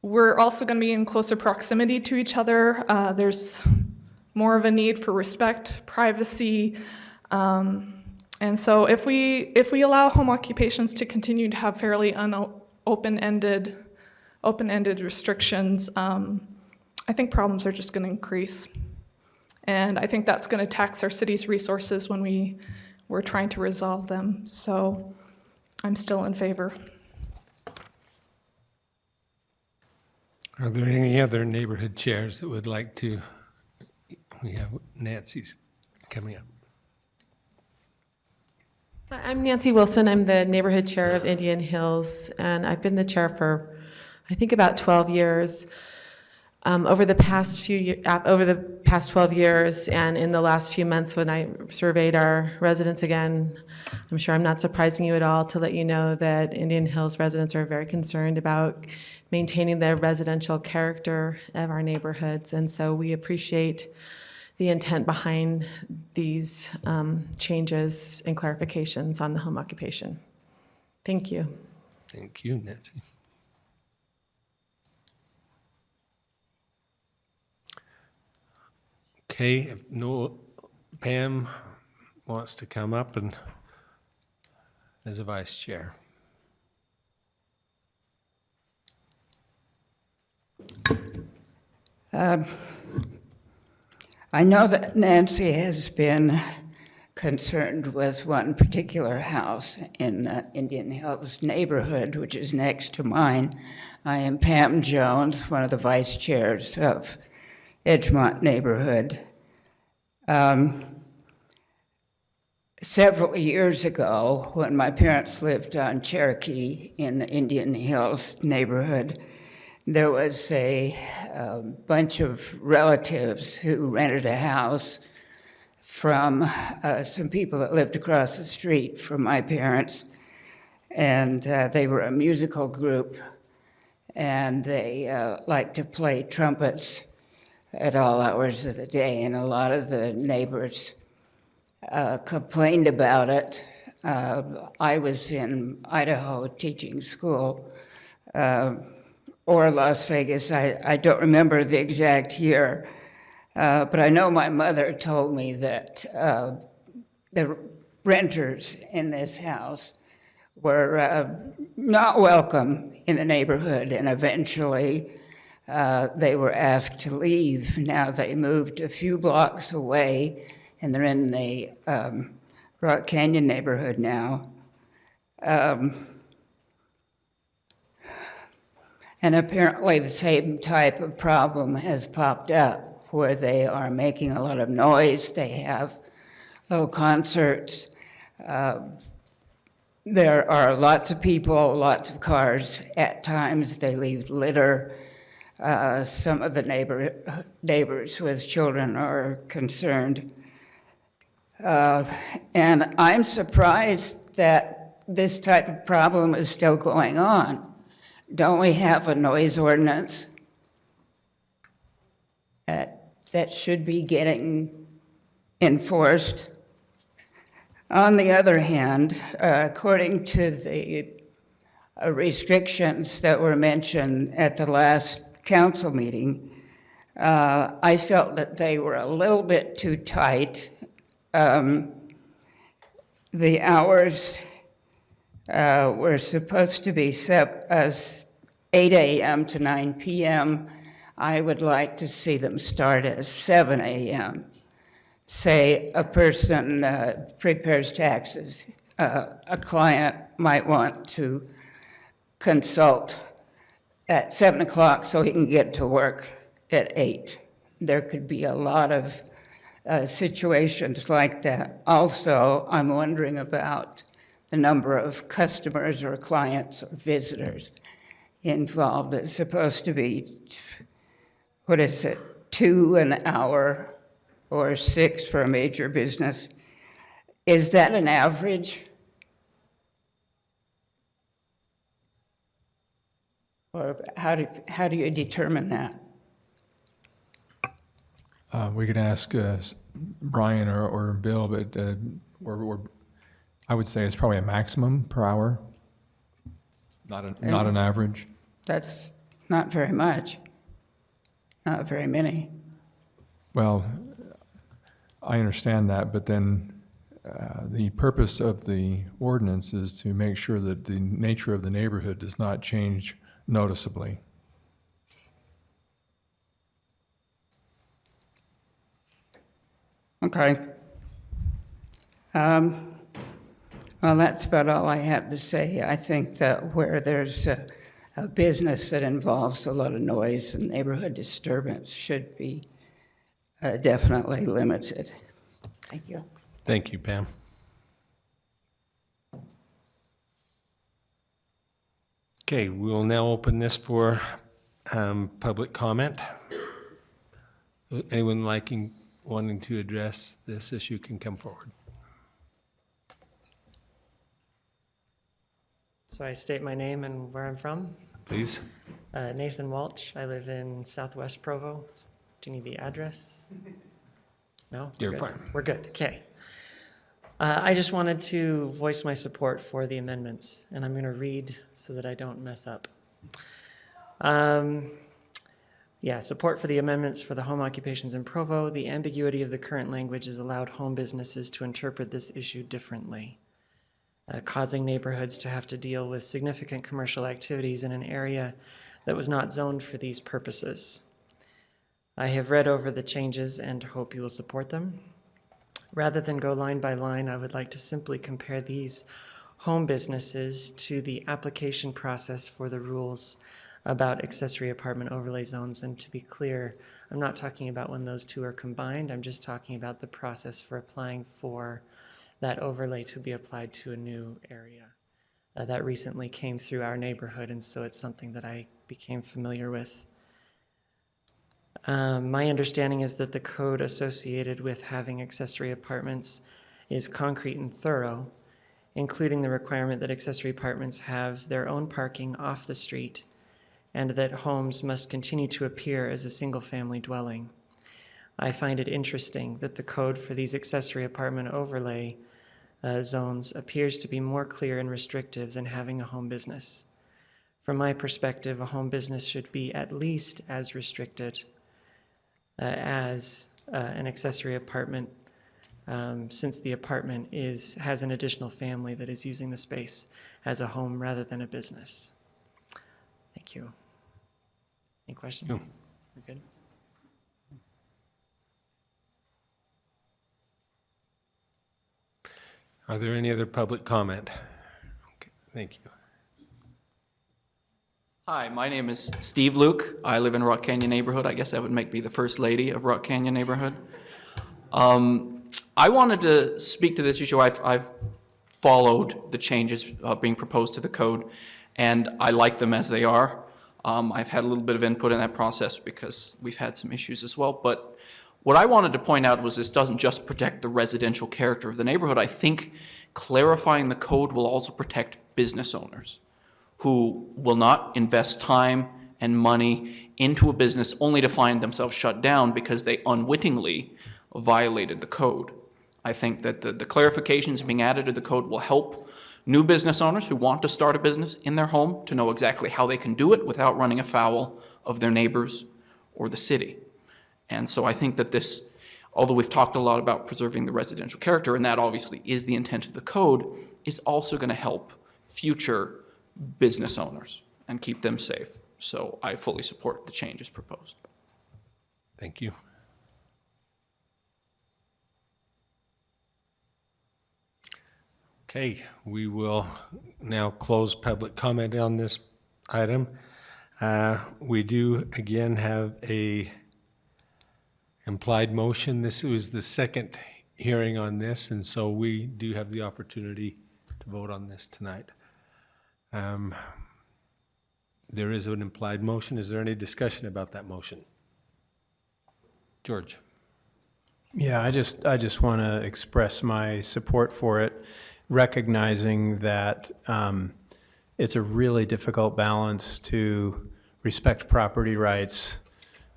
we're also going to be in closer proximity to each other. There's more of a need for respect, privacy. And so if we allow home occupations to continue to have fairly open-ended restrictions, I think problems are just going to increase. And I think that's going to tax our city's resources when we're trying to resolve them. So I'm still in favor.
Are there any other neighborhood chairs that would like to? We have Nancy's coming up.
I'm Nancy Wilson. I'm the neighborhood chair of Indian Hills, and I've been the chair for, I think, about 12 years. Over the past 12 years, and in the last few months when I surveyed our residents again, I'm sure I'm not surprising you at all to let you know that Indian Hills residents are very concerned about maintaining the residential character of our neighborhoods, and so we appreciate the intent behind these changes and clarifications on the home occupation. Thank you.
Thank you, Nancy. Okay, if no, Pam wants to come up and as a vice chair.
I know that Nancy has been concerned with one particular house in the Indian Hills neighborhood, which is next to mine. I am Pam Jones, one of the vice chairs of Edgemont neighborhood. Several years ago, when my parents lived on Cherokee in the Indian Hills neighborhood, there was a bunch of relatives who rented a house from some people that lived across the street from my parents, and they were a musical group, and they liked to play trumpets at all hours of the day, and a lot of the neighbors complained about it. I was in Idaho teaching school, or Las Vegas, I don't remember the exact year, but I know my mother told me that the renters in this house were not welcome in the neighborhood, and eventually they were asked to leave. Now they moved a few blocks away, and they're in the Rock Canyon neighborhood now. And apparently the same type of problem has popped up, where they are making a lot of noise. They have little concerts. There are lots of people, lots of cars. At times they leave litter. Some of the neighbors with children are concerned. And I'm surprised that this type of problem is still going on. Don't we have a noise ordinance that should be getting enforced? On the other hand, according to the restrictions that were mentioned at the last council meeting, I felt that they were a little bit too tight. The hours were supposed to be set as 8 a.m. to 9 p.m. I would like to see them start at 7 a.m. Say a person prepares taxes. A client might want to consult at 7 o'clock so he can get to work at 8. There could be a lot of situations like that. Also, I'm wondering about the number of customers or clients or visitors involved. It's supposed to be, 2 an hour or 6 for a major business. Is that an average? Or how do you determine that?
We could ask Brian or Bill, but I would say it's probably a maximum per hour, not an average.
That's not very much, not very many.
Well, I understand that, but then the purpose of the ordinance is to make sure that the nature of the neighborhood does not change noticeably.
Okay. Well, that's about all I have to say. I think that where there's a business that involves a lot of noise and neighborhood disturbance should be definitely limited. Thank you.
Thank you, Pam. Okay, we will now open this for public comment. Anyone wanting to address this issue can come forward.
So I state my name and where I'm from.
Please.
Nathan Walsh. I live in Southwest Provo. Do you need the address? No?
You're
Good.
fine.
We're good. Okay. I just wanted to voice my support for the amendments, and I'm going to read so that I don't mess up. Support for the amendments for the home occupations in Provo. The ambiguity of the current language has allowed home businesses to interpret this issue differently, causing neighborhoods to have to deal with significant commercial activities in an area that was not zoned for these purposes. I have read over the changes and hope you will support them. Rather than go line by line, I would like to simply compare these home businesses to the application process for the rules about accessory apartment overlay zones. And to be clear, I'm not talking about when those two are combined. I'm just talking about the process for applying for that overlay to be applied to a new area. That recently came through our neighborhood, and so it's something that I became familiar with. My understanding is that the code associated with having accessory apartments is concrete and thorough, including the requirement that accessory apartments have their own parking off the street and that homes must continue to appear as a single-family dwelling. I find it interesting that the code for these accessory apartment overlay zones appears to be more clear and restrictive than having a home business. From my perspective, a home business should be at least as restricted as an accessory apartment, since the apartment has an additional family that is using the space as a home rather than a business. Thank you. Any questions?
No.
We're good?
Are there any other public comment? Okay, thank you.
Hi, my name is Steve Luke. I live in Rock Canyon neighborhood. I guess that would make me the first lady of Rock Canyon neighborhood. I wanted to speak to this issue. I've followed the changes being proposed to the code, and I like them as they are. I've had a little bit of input in that process because we've had some issues as well. But what I wanted to point out was this doesn't just protect the residential character of the neighborhood. I think clarifying the code will also protect business owners who will not invest time and money into a business only to find themselves shut down because they unwittingly violated the code. I think that the clarifications being added to the code will help new business owners who want to start a business in their home to know exactly how they can do it without running afoul of their neighbors or the city. And so I think that this, although we've talked a lot about preserving the residential character, and that obviously is the intent of the code, it's also going to help future business owners and keep them safe. So I fully support the changes proposed.
Thank you. Okay, we will now close public comment on this item. We do again have a implied motion. This was the second hearing on this, and so we do have the opportunity to vote on this tonight. There is an implied motion. Is there any discussion about that motion? George.
Yeah, I just want to express my support for it, recognizing that it's a really difficult balance to respect property rights,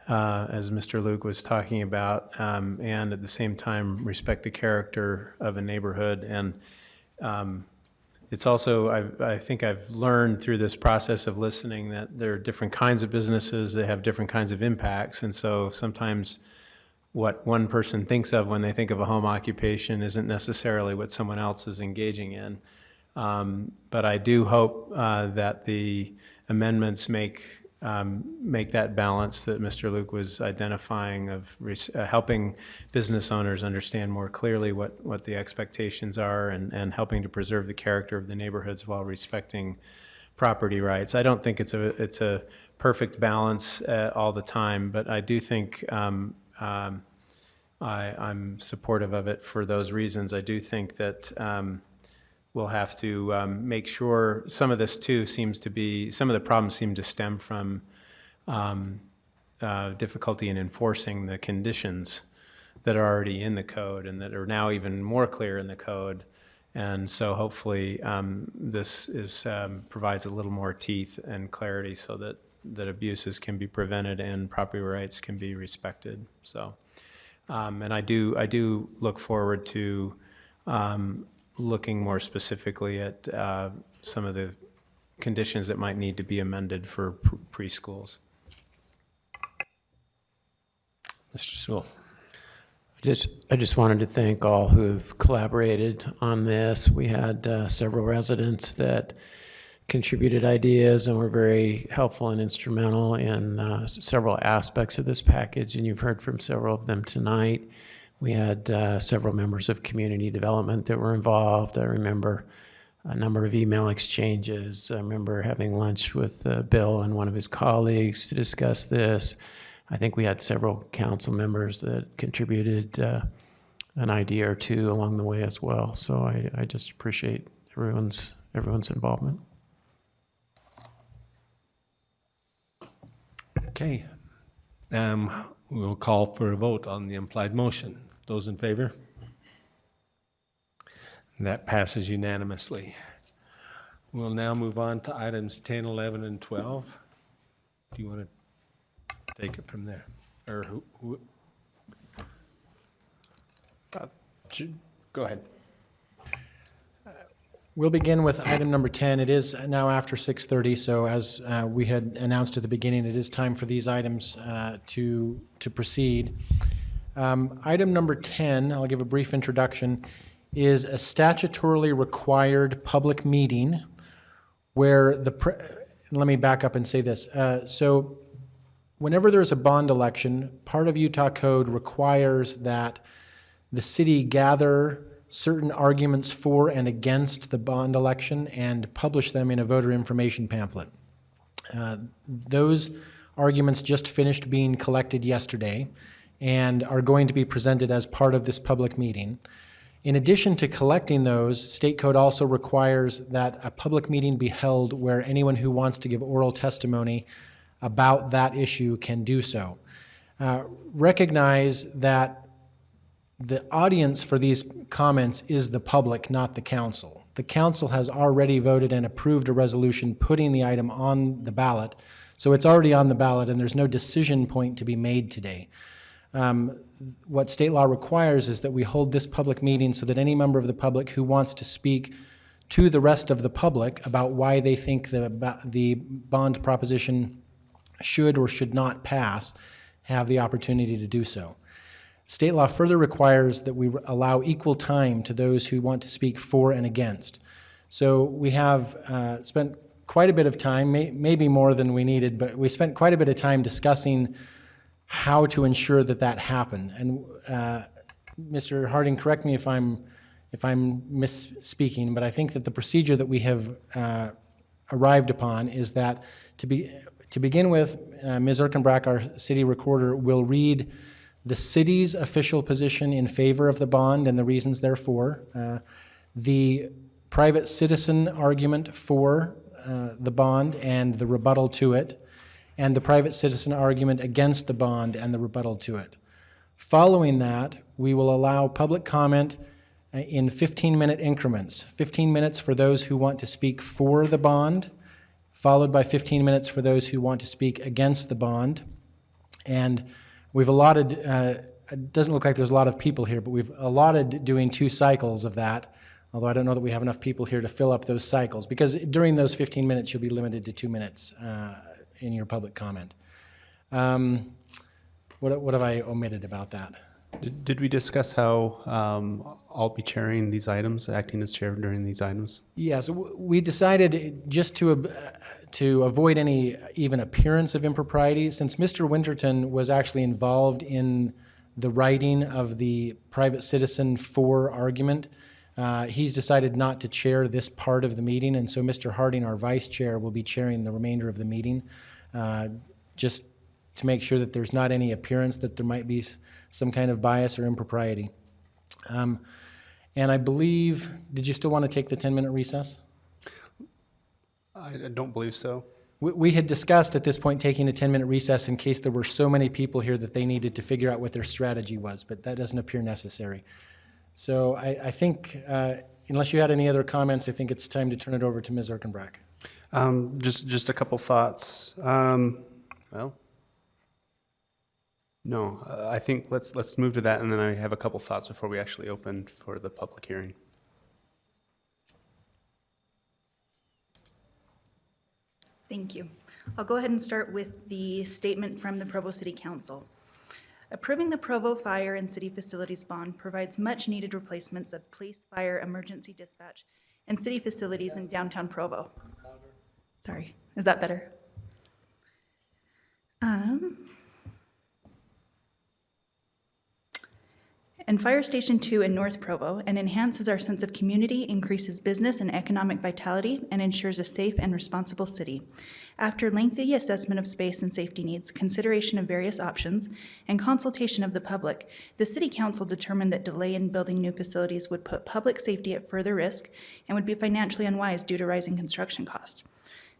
as Mr. Luke was talking about, and at the same time respect the character of a neighborhood. And it's also, I think I've learned through this process of listening that there are different kinds of businesses that have different kinds of impacts. And so sometimes what one person thinks of when they think of a home occupation isn't necessarily what someone else is engaging in. But I do hope that the amendments make that balance that Mr. Luke was identifying of helping business owners understand more clearly what the expectations are and helping to preserve the character of the neighborhoods while respecting property rights. I don't think it's a perfect balance all the time, but I do think I'm supportive of it for those reasons. I do think that we'll have to make sure some of this too some of the problems seem to stem from difficulty in enforcing the conditions that are already in the code and that are now even more clear in the code. And so hopefully this provides a little more teeth and clarity so that abuses can be prevented and property rights can be respected. So, and I do look forward to looking more specifically at some of the conditions that might need to be amended for preschools.
Mr. Sewell.
I just wanted to thank all who've collaborated on this. We had several residents that contributed ideas and were very helpful and instrumental in several aspects of this package, and you've heard from several of them tonight. We had several members of community development that were involved. I remember a number of email exchanges. I remember having lunch with Bill and one of his colleagues to discuss this. I think we had several council members that contributed an idea or two along the way as well. So I just appreciate everyone's involvement.
Okay. We'll call for a vote on the implied motion. Those in favor? And that passes unanimously. We'll now move on to items 10, 11, and 12. Do you want to take it from there? Or who?
Go ahead. We'll begin with item number 10. It is now after 6:30, so as we had announced at the beginning, it is time for these items to proceed. Item number 10, I'll give a brief introduction, is a statutorily required public meeting where let me back up and say this. So whenever there's a bond election, part of Utah code requires that the city gather certain arguments for and against the bond election and publish them in a voter information pamphlet. Those arguments just finished being collected yesterday and are going to be presented as part of this public meeting. In addition to collecting those, state code also requires that a public meeting be held where anyone who wants to give oral testimony about that issue can do so. Recognize that the audience for these comments is the public, not the council. The council has already voted and approved a resolution putting the item on the ballot, so it's already on the ballot and there's no decision point to be made today. What state law requires is that we hold this public meeting so that any member of the public who wants to speak to the rest of the public about why they think the bond proposition should or should not pass have the opportunity to do so. State law further requires that we allow equal time to those who want to speak for and against. So we have spent quite a bit of time, maybe more than we needed, but we spent quite a bit of time discussing how to ensure that that happened. And Mr. Harding, correct me if I'm misspeaking, but I think that the procedure that we have arrived upon is that to begin with, Ms. Erkenbrack, our city recorder, will read the city's official position in favor of the bond and the reasons therefore, the private citizen argument for the bond and the rebuttal to it, and the private citizen argument against the bond and the rebuttal to it. Following that, we will allow public comment in 15-minute increments. 15 minutes for those who want to speak for the bond, followed by 15 minutes for those who want to speak against the bond. And we've allotted, it doesn't look like there's a lot of people here, but we've allotted doing 2 cycles of that, although I don't know that we have enough people here to fill up those cycles, because during those 15 minutes, you'll be limited to 2 minutes in your public comment. What have I omitted about that?
Did we discuss how I'll be chairing these items, acting as chair during these items?
Yes, we decided just to avoid any even appearance of impropriety, since Mr. Winterton was actually involved in the writing of the private citizen for argument. He's decided not to chair this part of the meeting, and so Mr. Harding, our vice chair, will be chairing the remainder of the meeting, just to make sure that there's not any appearance that there might be some kind of bias or impropriety. And I believe, did you still want to take the 10-minute recess?
I don't believe so.
We had discussed at this point taking a 10-minute recess in case there were so many people here that they needed to figure out what their strategy was, but that doesn't appear necessary. So I think, unless you had any other comments, I think it's time to turn it over to Ms. Erkenbrack.
Just a couple thoughts. Well, no, I think let's move to that, and then I have a couple thoughts before we actually open for the public hearing.
Thank you. I'll go ahead and start with the statement from the Provo City Council. Approving the Provo Fire and City Facilities Bond provides much-needed replacements of police, fire, emergency dispatch, and city facilities in downtown Provo. Sorry, is that better? And Fire Station 2 in North Provo, and enhances our sense of community, increases business and economic vitality, and ensures a safe and responsible city. After lengthy assessment of space and safety needs, consideration of various options, and consultation of the public, the City Council determined that delay in building new facilities would put public safety at further risk and would be financially unwise due to rising construction costs.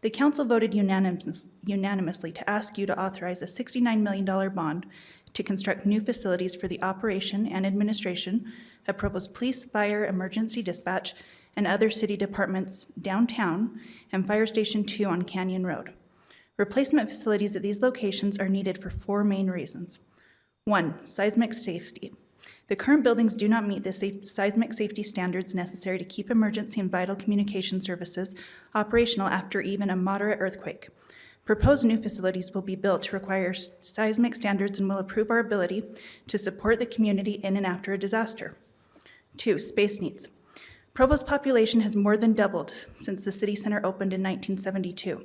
The Council voted unanimously to ask you to authorize a $69 million bond to construct new facilities for the operation and administration of Provo's police, fire, emergency dispatch, and other city departments downtown and Fire Station 2 on Canyon Road. Replacement facilities at these locations are needed for 4 main reasons. 1, seismic safety. The current buildings do not meet the seismic safety standards necessary to keep emergency and vital communication services operational after even a moderate earthquake. Proposed new facilities will be built to require seismic standards and will improve our ability to support the community in and after a disaster. 2, space needs. Provo's population has more than doubled since the city center opened in 1972.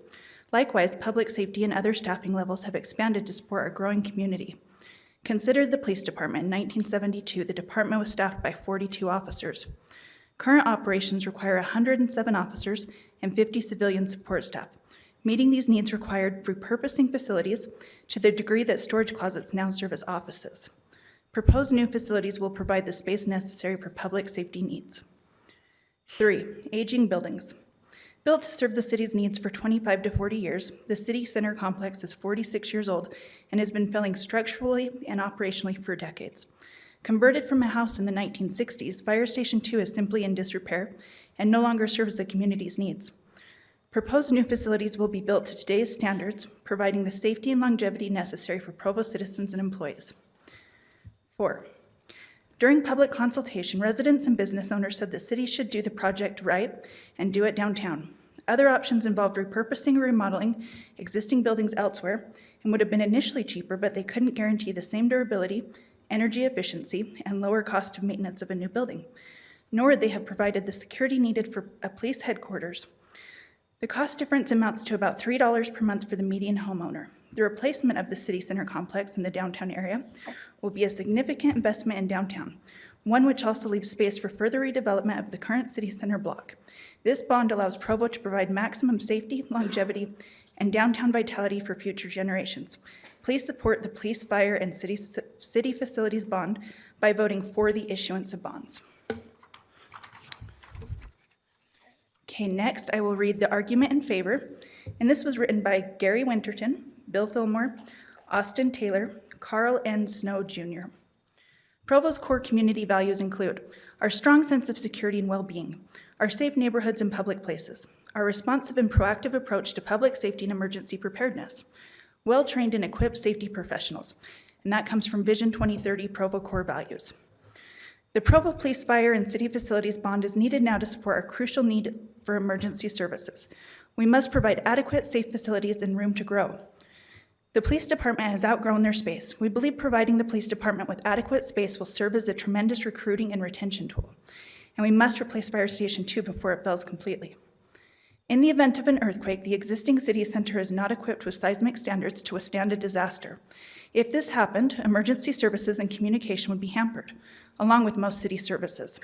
Likewise, public safety and other staffing levels have expanded to support our growing community. Consider the police department. In 1972, the department was staffed by 42 officers. Current operations require 107 officers and 50 civilian support staff. Meeting these needs required repurposing facilities to the degree that storage closets now serve as offices. Proposed new facilities will provide the space necessary for public safety needs. 3, aging buildings. Built to serve the city's needs for 25 to 40 years, the city center complex is 46 years old and has been failing structurally and operationally for decades. Converted from a house in the 1960s, Fire Station 2 is simply in disrepair and no longer serves the community's needs. Proposed new facilities will be built to today's standards, providing the safety and longevity necessary for Provo citizens and employees. 4, during public consultation, residents and business owners said the city should do the project right and do it downtown. Other options involved repurposing or remodeling existing buildings elsewhere and would have been initially cheaper, but they couldn't guarantee the same durability, energy efficiency, and lower cost of maintenance of a new building, nor would they have provided the security needed for a police headquarters. The cost difference amounts to about $3 per month for the median homeowner. The replacement of the city center complex in the downtown area will be a significant investment in downtown, one which also leaves space for further redevelopment of the current city center block. This bond allows Provo to provide maximum safety, longevity, and downtown vitality for future generations. Please support the police, fire, and city facilities bond by voting for the issuance of bonds. Okay, next I will read the argument in favor, and this was written by Gary Winterton, Bill Fillmore, Austin Taylor, Carl N. Snow Jr. Provo's core community values include our strong sense of security and well-being, our safe neighborhoods and public places, our responsive and proactive approach to public safety and emergency preparedness, well-trained and equipped safety professionals, and that comes from Vision 2030 Provo core values. The Provo Police, Fire, and City Facilities Bond is needed now to support our crucial need for emergency services. We must provide adequate, safe facilities and room to grow. The police department has outgrown their space. We believe providing the police department with adequate space will serve as a tremendous recruiting and retention tool. And we must replace Fire Station 2 before it fails completely. In the event of an earthquake, the existing city center is not equipped with seismic standards to withstand a disaster. If this happened, emergency services and communication would be hampered, along with most city services.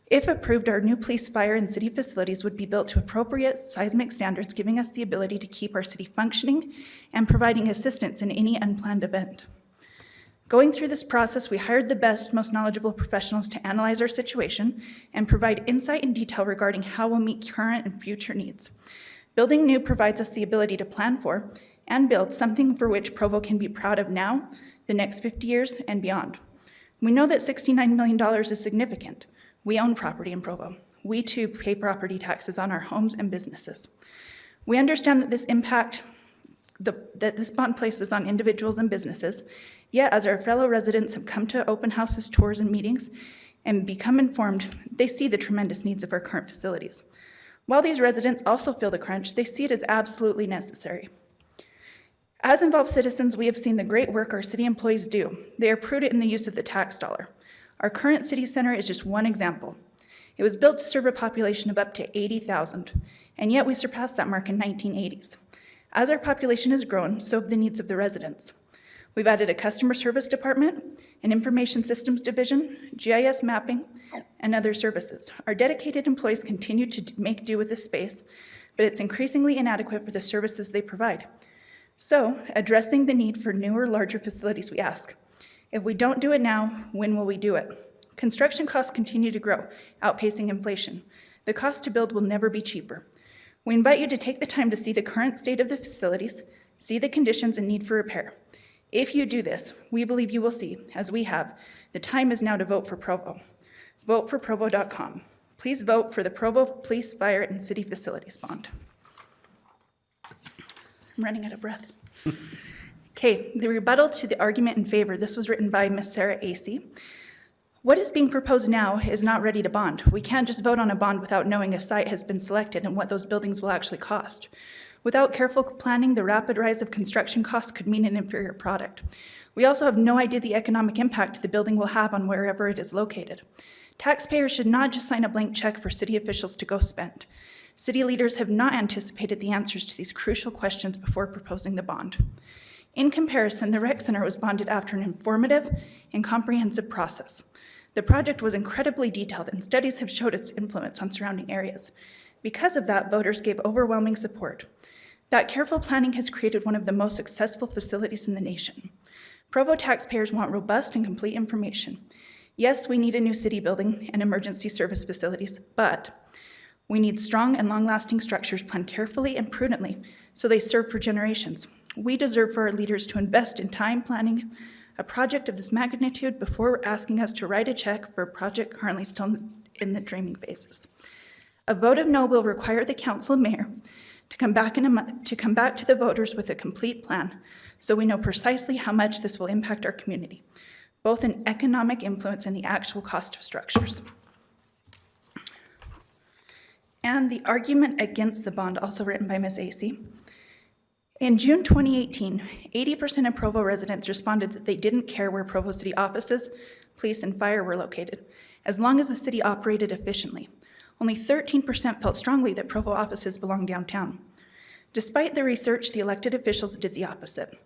If approved, our new police, fire, and city facilities would be built to appropriate seismic standards, giving us the ability to keep our city functioning and providing assistance in any unplanned event. Going through this process, we hired the best, most knowledgeable professionals to analyze our situation and provide insight and detail regarding how we'll meet current and future needs. Building new provides us the ability to plan for and build something for which Provo can be proud of now, the next 50 years, and beyond. We know that $69 million is significant. We own property in Provo. We too pay property taxes on our homes and businesses. We understand that this impact that this bond places on individuals and businesses, yet as our fellow residents have come to open houses, tours, and meetings and become informed, they see the tremendous needs of our current facilities. While these residents also feel the crunch, they see it as absolutely necessary. As involved citizens, we have seen the great work our city employees do. They are prudent in the use of the tax dollar. Our current city center is just one example. It was built to serve a population of up to 80,000, and yet we surpassed that mark in 1980s. As our population has grown, so have the needs of the residents. We've added a customer service department, an information systems division, GIS mapping, and other services. Our dedicated employees continue to make do with this space, but it's increasingly inadequate for the services they provide. So, addressing the need for newer, larger facilities, we ask, if we don't do it now, when will we do it? Construction costs continue to grow, outpacing inflation. The cost to build will never be cheaper. We invite you to take the time to see the current state of the facilities, see the conditions and need for repair. If you do this, we believe you will see, as we have, the time is now to vote for Provo. Vote for Provo.com. Please vote for the Provo Police, Fire, and City Facilities Bond. I'm running out of breath. Okay, the rebuttal to the argument in favor. This was written by Ms. Sarah Acey. What is being proposed now is not ready to bond. We can't just vote on a bond without knowing a site has been selected and what those buildings will actually cost. Without careful planning, the rapid rise of construction costs could mean an inferior product. We also have no idea the economic impact the building will have on wherever it is located. Taxpayers should not just sign a blank check for city officials to go spend. City leaders have not anticipated the answers to these crucial questions before proposing the bond. In comparison, the Rec Center was bonded after an informative and comprehensive process. The project was incredibly detailed, and studies have showed its influence on surrounding areas. Because of that, voters gave overwhelming support. That careful planning has created one of the most successful facilities in the nation. Provo taxpayers want robust and complete information. Yes, we need a new city building and emergency service facilities, but we need strong and long-lasting structures planned carefully and prudently so they serve for generations. We deserve for our leaders to invest in time planning a project of this magnitude before asking us to write a check for a project currently still in the dreaming phases. A vote of no will require the council and mayor to come back to the voters with a complete plan so we know precisely how much this will impact our community, both in economic influence and the actual cost of structures. And the argument against the bond, also written by Ms. Acey. In June 2018, 80% of Provo residents responded that they didn't care where Provo City offices, police, and fire were located, as long as the city operated efficiently. Only 13% felt strongly that Provo offices belong downtown. Despite the research, the elected officials did the opposite.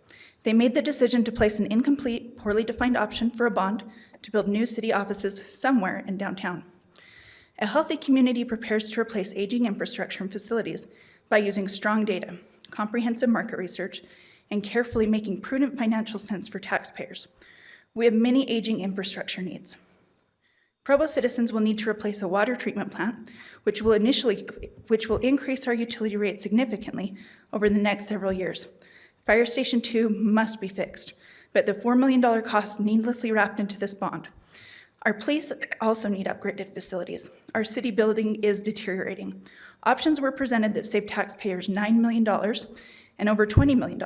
They made the decision to place an incomplete, poorly defined option for a bond to build new city offices somewhere in downtown. A healthy community prepares to replace aging infrastructure and facilities by using strong data, comprehensive market research, and carefully making prudent financial sense for taxpayers. We have many aging infrastructure needs. Provo citizens will need to replace a water treatment plant, which will increase our utility rate significantly over the next several years. Fire Station 2 must be fixed, but the $4 million cost needlessly wrapped into this bond. Our police also need upgraded facilities. Our city building is deteriorating. Options were presented that saved taxpayers $9 million and over $20 million,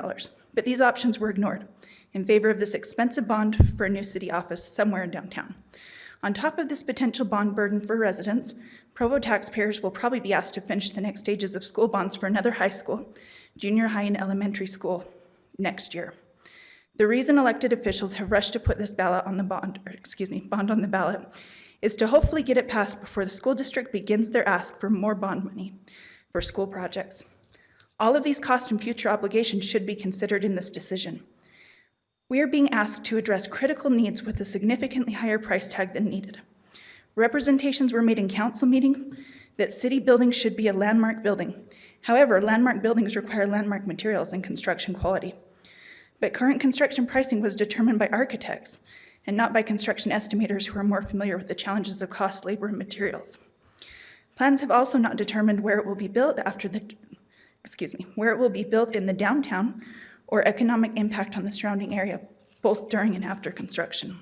but these options were ignored in favor of this expensive bond for a new city office somewhere in downtown. On top of this potential bond burden for residents, Provo taxpayers will probably be asked to finish the next stages of school bonds for another high school, junior high, and elementary school next year. The reason elected officials have rushed to put this bond on the ballot is to hopefully get it passed before the school district begins their ask for more bond money for school projects. All of these costs and future obligations should be considered in this decision. We are being asked to address critical needs with a significantly higher price tag than needed. Representations were made in council meeting that city buildings should be a landmark building. However, landmark buildings require landmark materials and construction quality. But current construction pricing was determined by architects and not by construction estimators who are more familiar with the challenges of cost, labor, and materials. Plans have also not determined where it will be built where it will be built in the downtown or economic impact on the surrounding area, both during and after construction.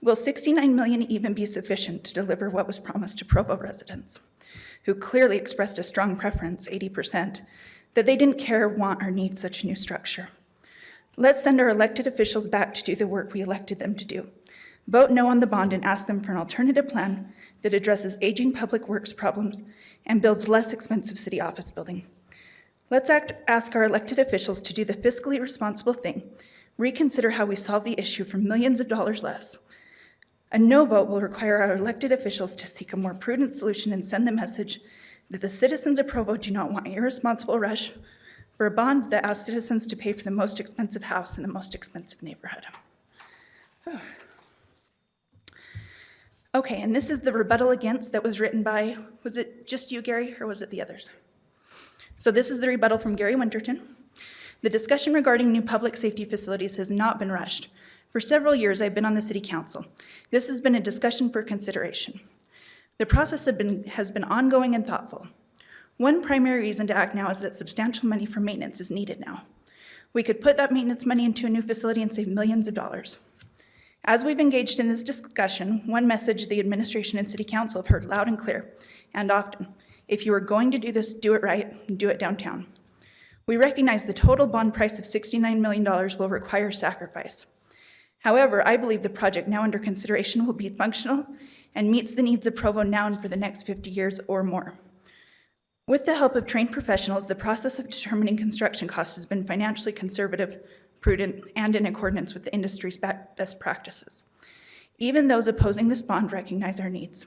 Will $69 million even be sufficient to deliver what was promised to Provo residents, who clearly expressed a strong preference, 80%, that they didn't care, want, or need such a new structure? Let's send our elected officials back to do the work we elected them to do. Vote no on the bond and ask them for an alternative plan that addresses aging public works problems and builds less expensive city office building. Let's ask our elected officials to do the fiscally responsible thing, reconsider how we solve the issue for millions of dollars less. A no vote will require our elected officials to seek a more prudent solution and send the message that the citizens of Provo do not want an irresponsible rush for a bond that asks citizens to pay for the most expensive house in the most expensive neighborhood. Okay, and this is the rebuttal against that was written by, was it just you, Gary, or was it the others? So this is the rebuttal from Gary Winterton. The discussion regarding new public safety facilities has not been rushed. For several years, I've been on the city council. This has been a discussion for consideration. The process has been ongoing and thoughtful. One primary reason to act now is that substantial money for maintenance is needed now. We could put that maintenance money into a new facility and save millions of dollars. As we've engaged in this discussion, one message the administration and city council have heard loud and clear, and often: if you are going to do this, do it right, and do it downtown. We recognize the total bond price of $69 million will require sacrifice. However, I believe the project now under consideration will be functional and meets the needs of Provo now and for the next 50 years or more. With the help of trained professionals, the process of determining construction costs has been financially conservative, prudent, and in accordance with the industry's best practices. Even those opposing this bond recognize our needs.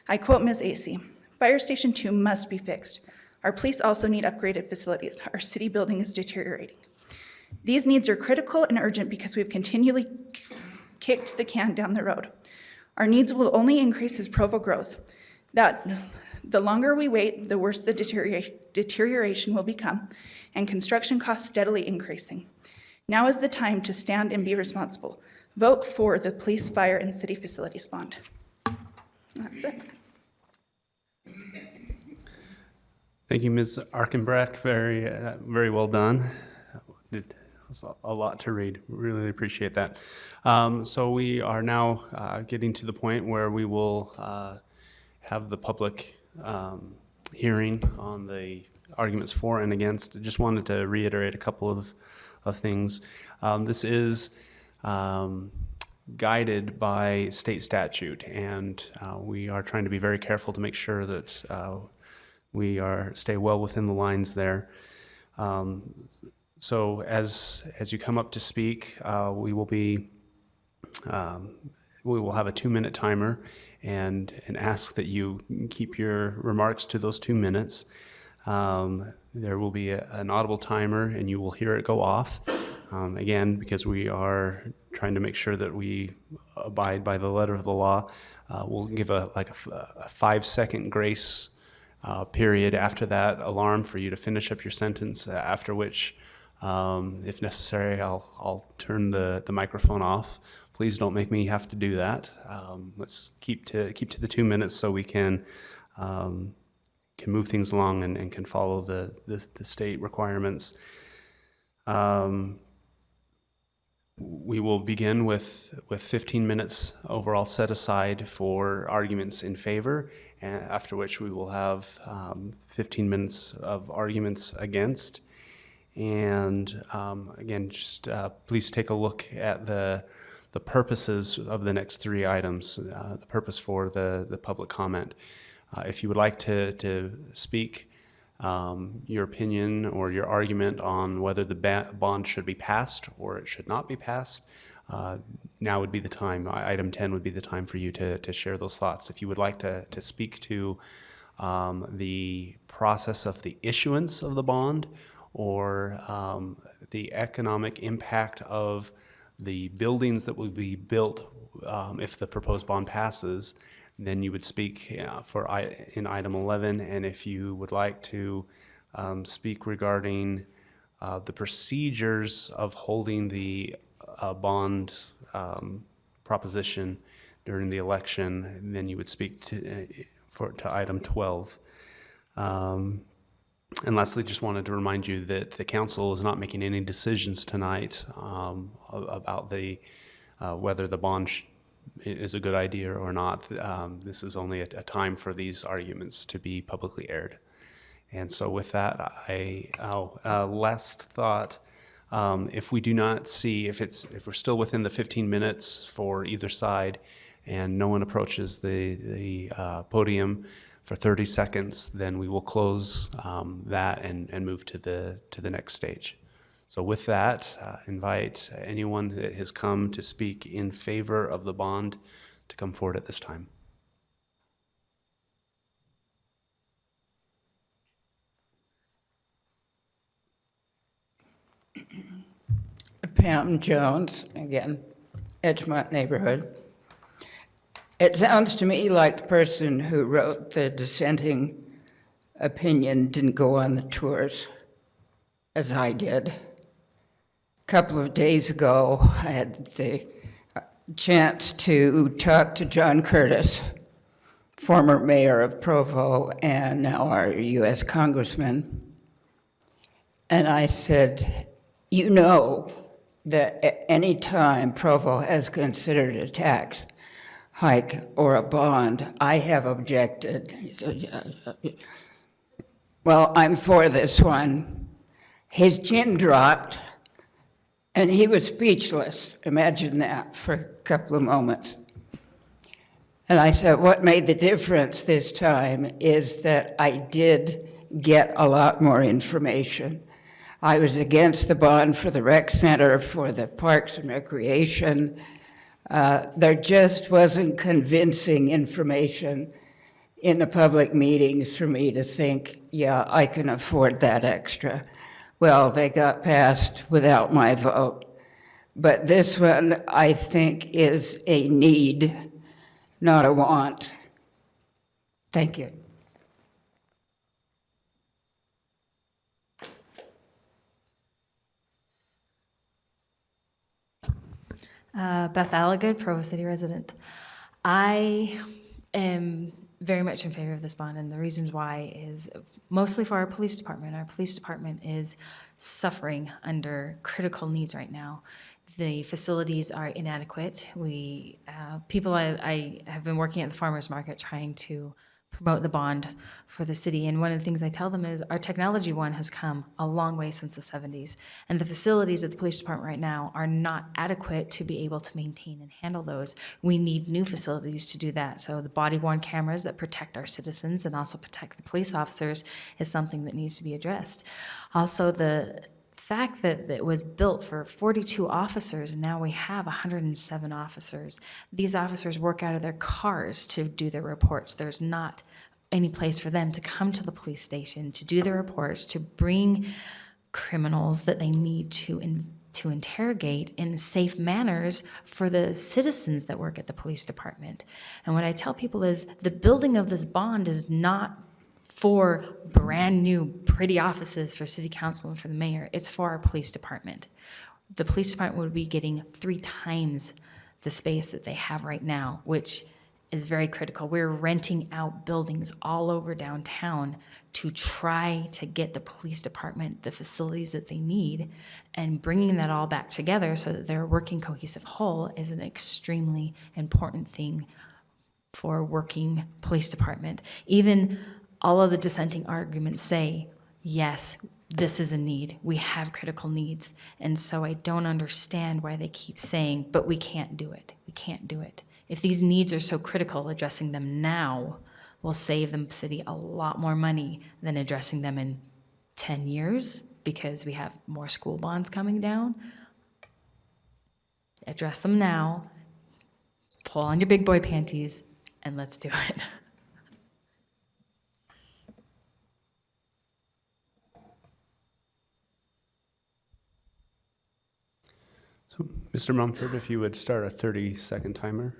I quote Ms. Acey, "Fire Station 2 must be fixed. Our police also need upgraded facilities. Our city building is deteriorating. These needs are critical and urgent because we've continually kicked the can down the road. Our needs will only increase as Provo grows. The longer we wait, the worse the deterioration will become, and construction costs steadily increasing. Now is the time to stand and be responsible. Vote for the police, fire, and city facilities bond." That's it.
Thank you, Ms. Arkenbrecht. Very well done. It was a lot to read. Really appreciate that. So we are now getting to the point where we will have the public hearing on the arguments for and against. I just wanted to reiterate a couple of things. This is guided by state statute, and we are trying to be very careful to make sure that we stay well within the lines there. So as you come up to speak, we will have a 2-minute timer and ask that you keep your remarks to those 2 minutes. There will be an audible timer, and you will hear it go off. Again, because we are trying to make sure that we abide by the letter of the law, we'll give a 5-second grace period after that alarm for you to finish up your sentence, after which, if necessary, I'll turn the microphone off. Please don't make me have to do that. Let's keep to the 2 minutes so we can move things along and can follow the state requirements. We will begin with 15 minutes overall set aside for arguments in favor, after which we will have 15 minutes of arguments against. And again, just please take a look at the purposes of the next 3 items, the purpose for the public comment. If you would like to speak your opinion or your argument on whether the bond should be passed or it should not be passed, now would be the time. Item 10 would be the time for you to share those thoughts. If you would like to speak to the process of the issuance of the bond, or the economic impact of the buildings that will be built if the proposed bond passes, then you would speak in item 11. And if you would like to speak regarding the procedures of holding the bond proposition during the election, then you would speak to item 12. And lastly, just wanted to remind you that the council is not making any decisions tonight about whether the bond is a good idea or not. This is only a time for these arguments to be publicly aired. And so with that, last thought, if we do not see, if we're still within the 15 minutes for either side and no one approaches the podium for 30 seconds, then we will close that and move to the next stage. So with that, invite anyone that has come to speak in favor of the bond to come forward at this time.
Pam Jones, again, Edgemont neighborhood. It sounds to me like the person who wrote the dissenting opinion didn't go on the tours, as I did. A couple of days ago, I had the chance to talk to John Curtis, former mayor of Provo and now our U.S. congressman. And I said, you know that at any time Provo has considered a tax hike or a bond, I have objected. Well, I'm for this one. His chin dropped, and he was speechless. Imagine that for a couple of moments. And I said, what made the difference this time is that I did get a lot more information. I was against the bond for the rec center, for the parks and recreation. There just wasn't convincing information in the public meetings for me to think, yeah, I can afford that extra. Well, they got passed without my vote. But this one, I think, is a need, not a want. Thank you.
Beth Alligood, Provo City resident. I am very much in favor of this bond, and the reasons why is mostly for our police department. Our police department is suffering under critical needs right now. The facilities are inadequate. I have been working at the farmers market trying to promote the bond for the city. And one of the things I tell them is our technology one has come a long way since the 70s. And the facilities at the police department right now are not adequate to be able to maintain and handle those. We need new facilities to do that. So the body-worn cameras that protect our citizens and also protect the police officers is something that needs to be addressed. Also, the fact that it was built for 42 officers and now we have 107 officers. These officers work out of their cars to do their reports. There's not any place for them to come to the police station to do their reports, to bring criminals that they need to interrogate in safe manners for the citizens that work at the police department. And what I tell people is the building of this bond is not for brand new pretty offices for city council and for the mayor. It's for our police department. The police department would be getting 3 times the space that they have right now, which is very critical. We're renting out buildings all over downtown to try to get the police department the facilities that they need, and bringing that all back together so that they're a working cohesive whole is an extremely important thing for a working police department. Even all of the dissenting arguments say, yes, this is a need. We have critical needs. And so I don't understand why they keep saying, but we can't do it. We can't do it. If these needs are so critical, addressing them now will save the city a lot more money than addressing them in 10 years because we have more school bonds coming down. Address them now, pull on your big boy panties, and let's do it.
So, Mr. Mumford, if you would start a 30-second timer.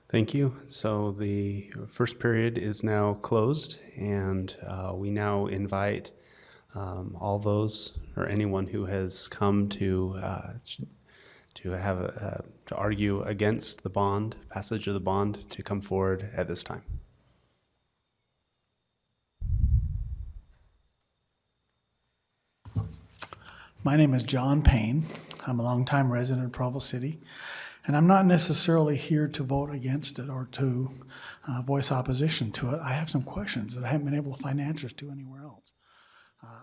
Thank you. So the first period is now closed, and we now invite all those or anyone who has come to argue against the bond, passage of the bond, to come forward at this time.
My name is John Payne. I'm a longtime resident of Provo City. And I'm not necessarily here to vote against it or to voice opposition to it. I have some questions that I haven't been able to find answers to anywhere else.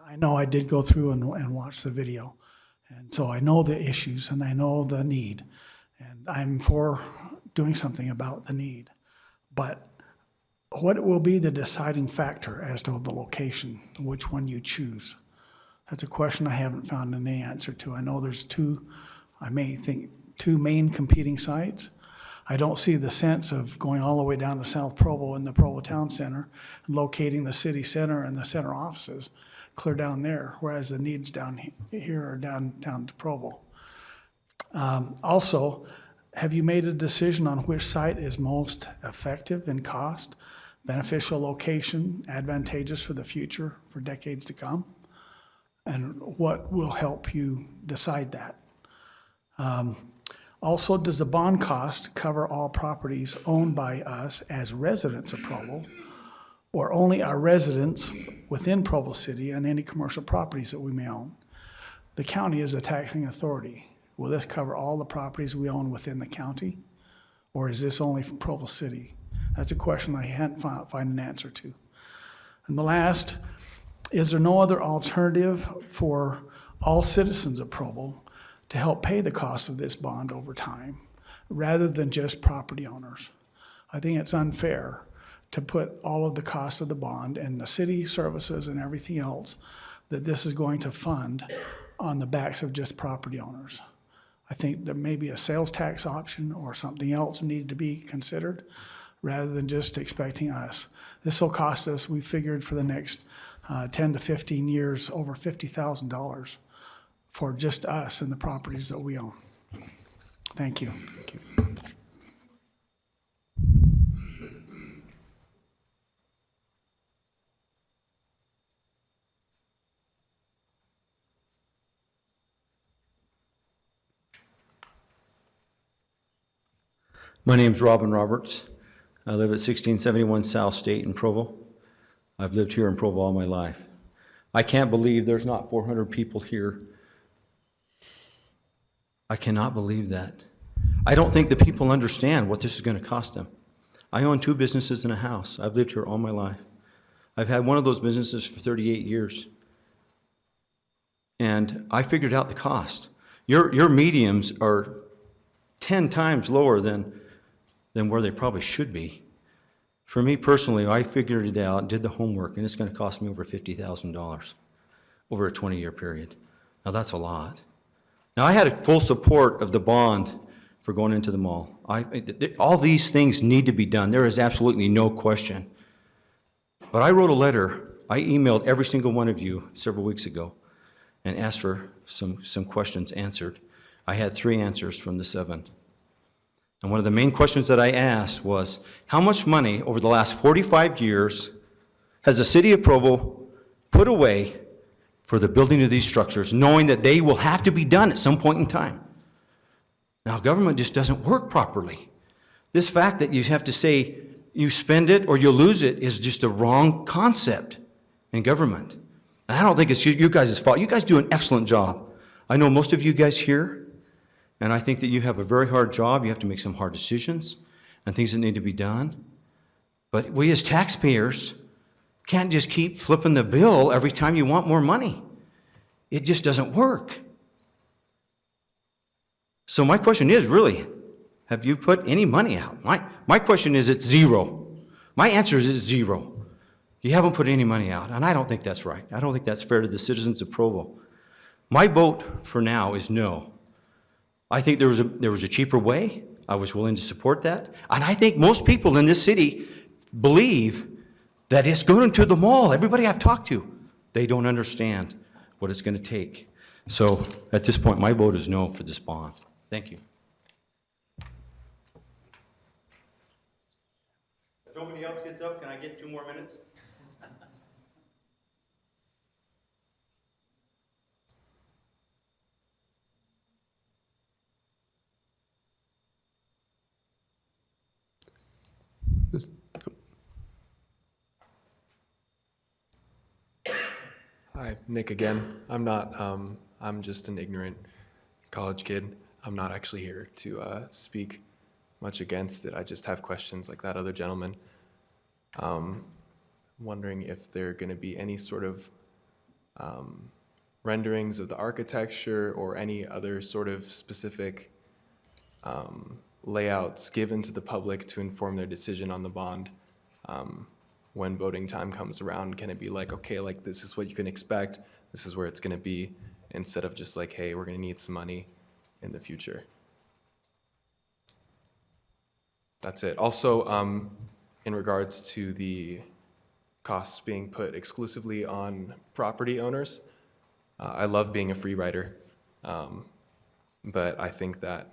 I know I did go through and watch the video. And so I know the issues and I know the need. And I'm for doing something about the need. But what will be the deciding factor as to the location, which one you choose? That's a question I haven't found any answer to. I know there's two main competing sites. I don't see the sense of going all the way down to South Provo in the Provo Town Center and locating the city center and the center offices clear down there, whereas the needs down here are down to Provo. Also, have you made a decision on which site is most effective in cost, beneficial location, advantageous for the future for decades to come? And what will help you decide that? Also, does the bond cost cover all properties owned by us as residents of Provo, or only our residents within Provo City and any commercial properties that we may own? The county is a taxing authority. Will this cover all the properties we own within the county, or is this only from Provo City? That's a question I hadn't found an answer to. And the last, is there no other alternative for all citizens of Provo to help pay the cost of this bond over time, rather than just property owners? I think it's unfair to put all of the cost of the bond and the city services and everything else that this is going to fund on the backs of just property owners. I think there may be a sales tax option or something else needed to be considered, rather than just expecting us. This will cost us, we figured, for the next 10 to 15 years, over $50,000 for just us and the properties that we own. Thank you. Thank you.
My name's Robin Roberts. I live at 1671 South State in Provo. I've lived here in Provo all my life. I can't believe there's not 400 people here. I cannot believe that. I don't think the people understand what this is going to cost them. I own 2 businesses and a house. I've lived here all my life. I've had one of those businesses for 38 years. And I figured out the cost. Your mediums are 10 times lower than where they probably should be. For me personally, I figured it out, did the homework, and it's going to cost me over $50,000 over a 20-year period. Now that's a lot. Now I had full support of the bond for going into the mall. All these things need to be done. There is absolutely no question. But I wrote a letter. I emailed every single one of you several weeks ago and asked for some questions answered. I had 3 answers from the 7. And one of the main questions that I asked was, how much money over the last 45 years has the city of Provo put away for the building of these structures, knowing that they will have to be done at some point in time? Now, government just doesn't work properly. This fact that you have to say you spend it or you lose it is just a wrong concept in government. And I don't think it's you guys' fault. You guys do an excellent job. I know most of you guys here, and I think that you have a very hard job. You have to make some hard decisions and things that need to be done. But we as taxpayers can't just keep flipping the bill every time you want more money. It just doesn't work. So my question is, really, have you put any money out? My question is, it's 0. My answer is 0. You haven't put any money out, and I don't think that's right. I don't think that's fair to the citizens of Provo. My vote for now is no. I think there was a cheaper way. I was willing to support that. And I think most people in this city believe that it's going to the mall. Everybody I've talked to, they don't understand what it's going to take. So at this point, my vote is no for this bond. Thank you. If nobody else gets up, can I get 2 more minutes?
Hi, Nick again. I'm just an ignorant college kid. I'm not actually here to speak much against it. I just have questions like that other gentleman. Wondering if there are going to be any sort of renderings of the architecture or any other sort of specific layouts given to the public to inform their decision on the bond. When voting time comes around, can it be like, okay, like this is what you can expect, this is where it's going to be, instead of just like, hey, we're going to need some money in the future. That's it. Also, in regards to the costs being put exclusively on property owners, I love being a free rider, but I think that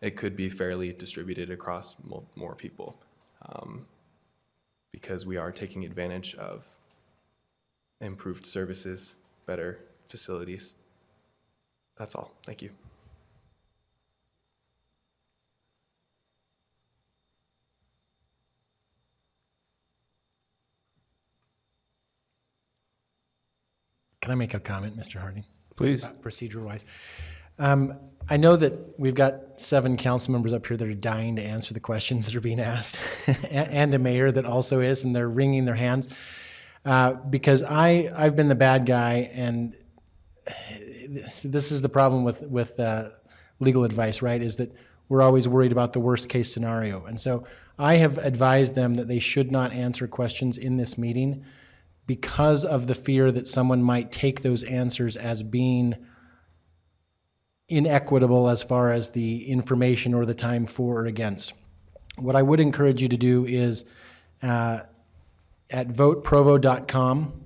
it could be fairly distributed across more people. Because we are taking advantage of improved services, better facilities. That's all. Thank you.
Can I make a comment, Mr. Harding?
Please.
Procedure-wise. I know that we've got 7 council members up here that are dying to answer the questions that are being asked, and a mayor that also is, and they're wringing their hands. Because I've been the bad guy, and this is the problem with legal advice, right, is that we're always worried about the worst case scenario. And so I have advised them that they should not answer questions in this meeting because of the fear that someone might take those answers as being inequitable as far as the information or the time for or against. What I would encourage you to do is at voteprovo.com,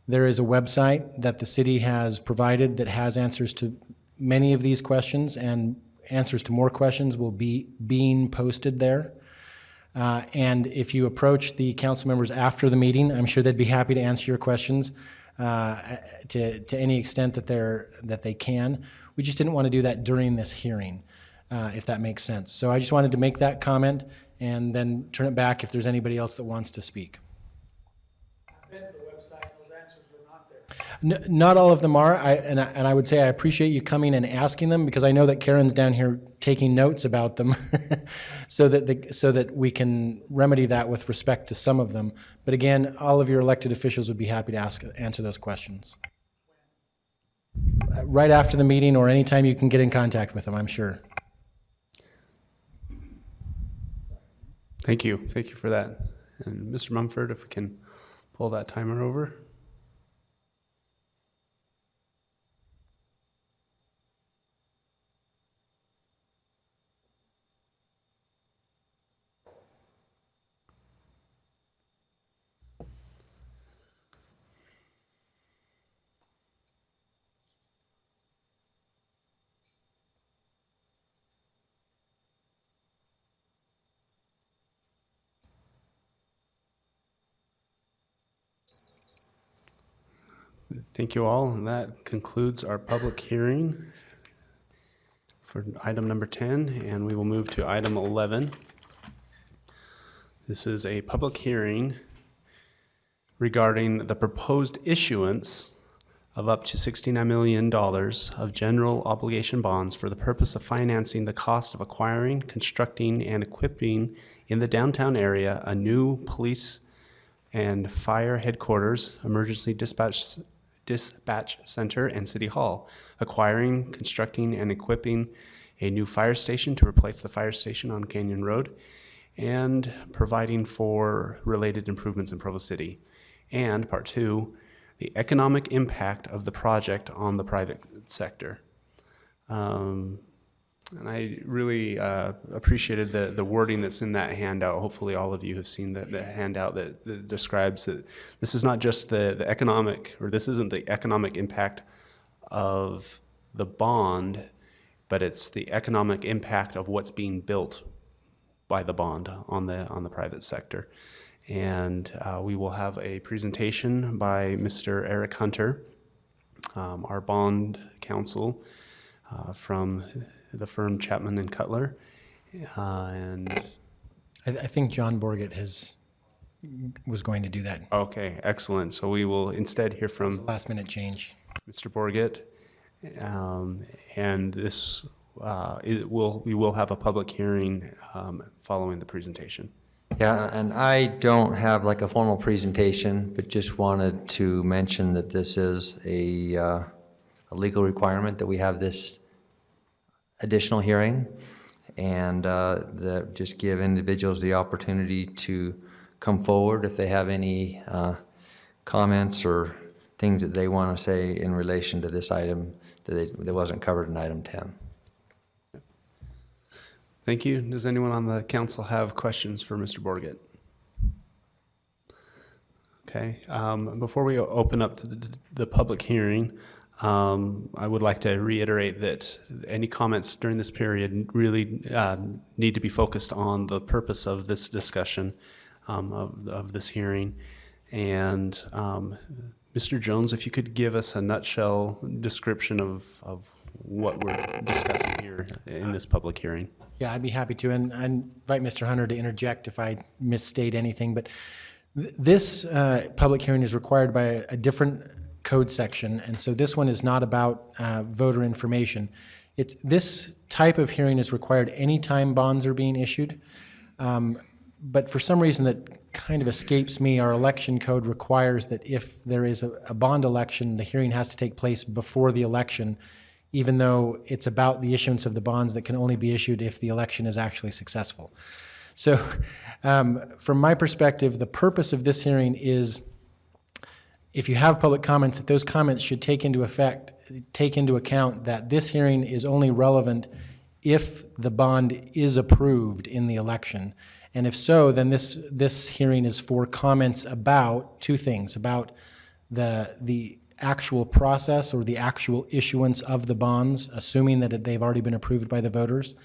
there is a website that the city has provided that has answers to many of these questions, and answers to more questions will be being posted there. And if you approach the council members after the meeting, I'm sure they'd be happy to answer your questions to any extent that they can. We just didn't want to do that during this hearing. if that makes sense. So I just wanted to make that comment and then turn it back if there's anybody else that wants to speak. Not all of them are, and I would say I appreciate you coming and asking them, because I know that Karen's down here taking notes about them so that we can remedy that with respect to some of them. But again, all of your elected officials would be happy to answer those questions. Right after the meeting or anytime you can get in contact with them, I'm sure.
Thank you. Thank you for that. And Mr. Mumford, if we can pull that timer over. Thank you all, and that concludes our public hearing for item number 10, and we will move to item 11. This is a public hearing regarding the proposed issuance of up to $69 million of general obligation bonds for the purpose of financing the cost of acquiring, constructing, and equipping in the downtown area a new police and fire headquarters, emergency dispatch center, and city hall, acquiring, constructing, and equipping a new fire station to replace the fire station on Canyon Road, and providing for related improvements in Provo City. And part 2, the economic impact of the project on the private sector. And I really appreciated the wording that's in that handout. Hopefully all of you have seen the handout that describes that this is not just the economic, or this isn't the economic impact of the bond, but it's the economic impact of what's being built by the bond on the private sector. And we will have a presentation by Mr. Eric Hunter, our bond counsel from the firm Chapman and Cutler, and
I think John Borgett was going to do that.
Okay, excellent. So we will instead hear from
last minute change,
Mr. Borgett, and this we will have a public hearing following the presentation.
Yeah, and I don't have like a formal presentation, but just wanted to mention that this is a legal requirement that we have this additional hearing, and that just give individuals the opportunity to come forward if they have any comments or things that they want to say in relation to this item that wasn't covered in item 10.
Thank you. Does anyone on the council have questions for Mr. Borgett? Okay. Before we open up to the public hearing, I would like to reiterate that any comments during this period really need to be focused on the purpose of this discussion, of this hearing. And Mr. Jones, if you could give us a nutshell description of what we're discussing here in this public hearing.
Yeah, I'd be happy to, and I invite Mr. Hunter to interject if I misstate anything. But this public hearing is required by a different code section, and so this one is not about voter information. This type of hearing is required anytime bonds are being issued, but for some reason that kind of escapes me, our election code requires that if there is a bond election, the hearing has to take place before the election, even though it's about the issuance of the bonds that can only be issued if the election is actually successful. So from my perspective, the purpose of this hearing is, if you have public comments, that those comments should take into account that this hearing is only relevant if the bond is approved in the election. And if so, then this hearing is for comments about two things: about the actual process or the actual issuance of the bonds, assuming that they've already been approved by the voters.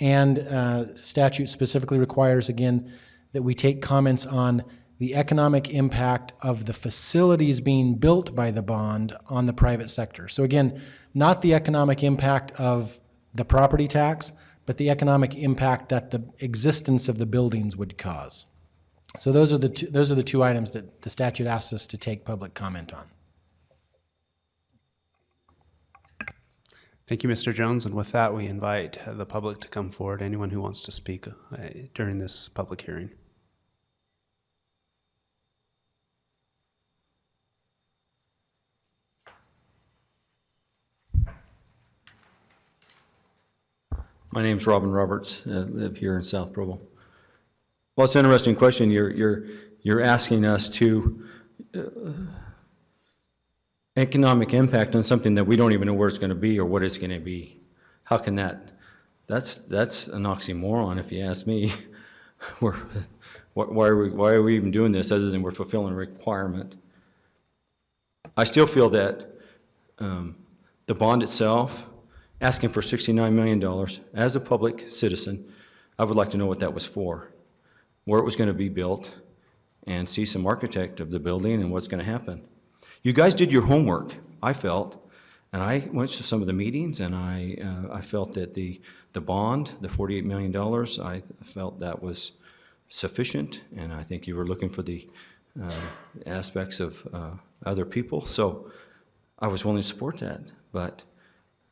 And statute specifically requires, again, that we take comments on the economic impact of the facilities being built by the bond on the private sector. So again, not the economic impact of the property tax, but the economic impact that the existence of the buildings would cause. So those are the two items that the statute asks us to take public comment on.
Thank you, Mr. Jones. And with that, we invite the public to come forward, anyone who wants to speak during this public hearing.
My name's Robin Roberts. I live here in South Provo. Well, it's an interesting question. You're asking us to economic impact on something that we don't even know where it's going to be or what it's going to be. How can that? That's an oxymoron, if you ask me. Why are we even doing this other than we're fulfilling a requirement? I still feel that the bond itself, asking for $69 million, as a public citizen, I would like to know what that was for, where it was going to be built, and see some architect of the building and what's going to happen. You guys did your homework, I felt, and I went to some of the meetings, and I felt that the bond, the $48 million, I felt that was sufficient, and I think you were looking for the aspects of other people, so I was willing to support that. But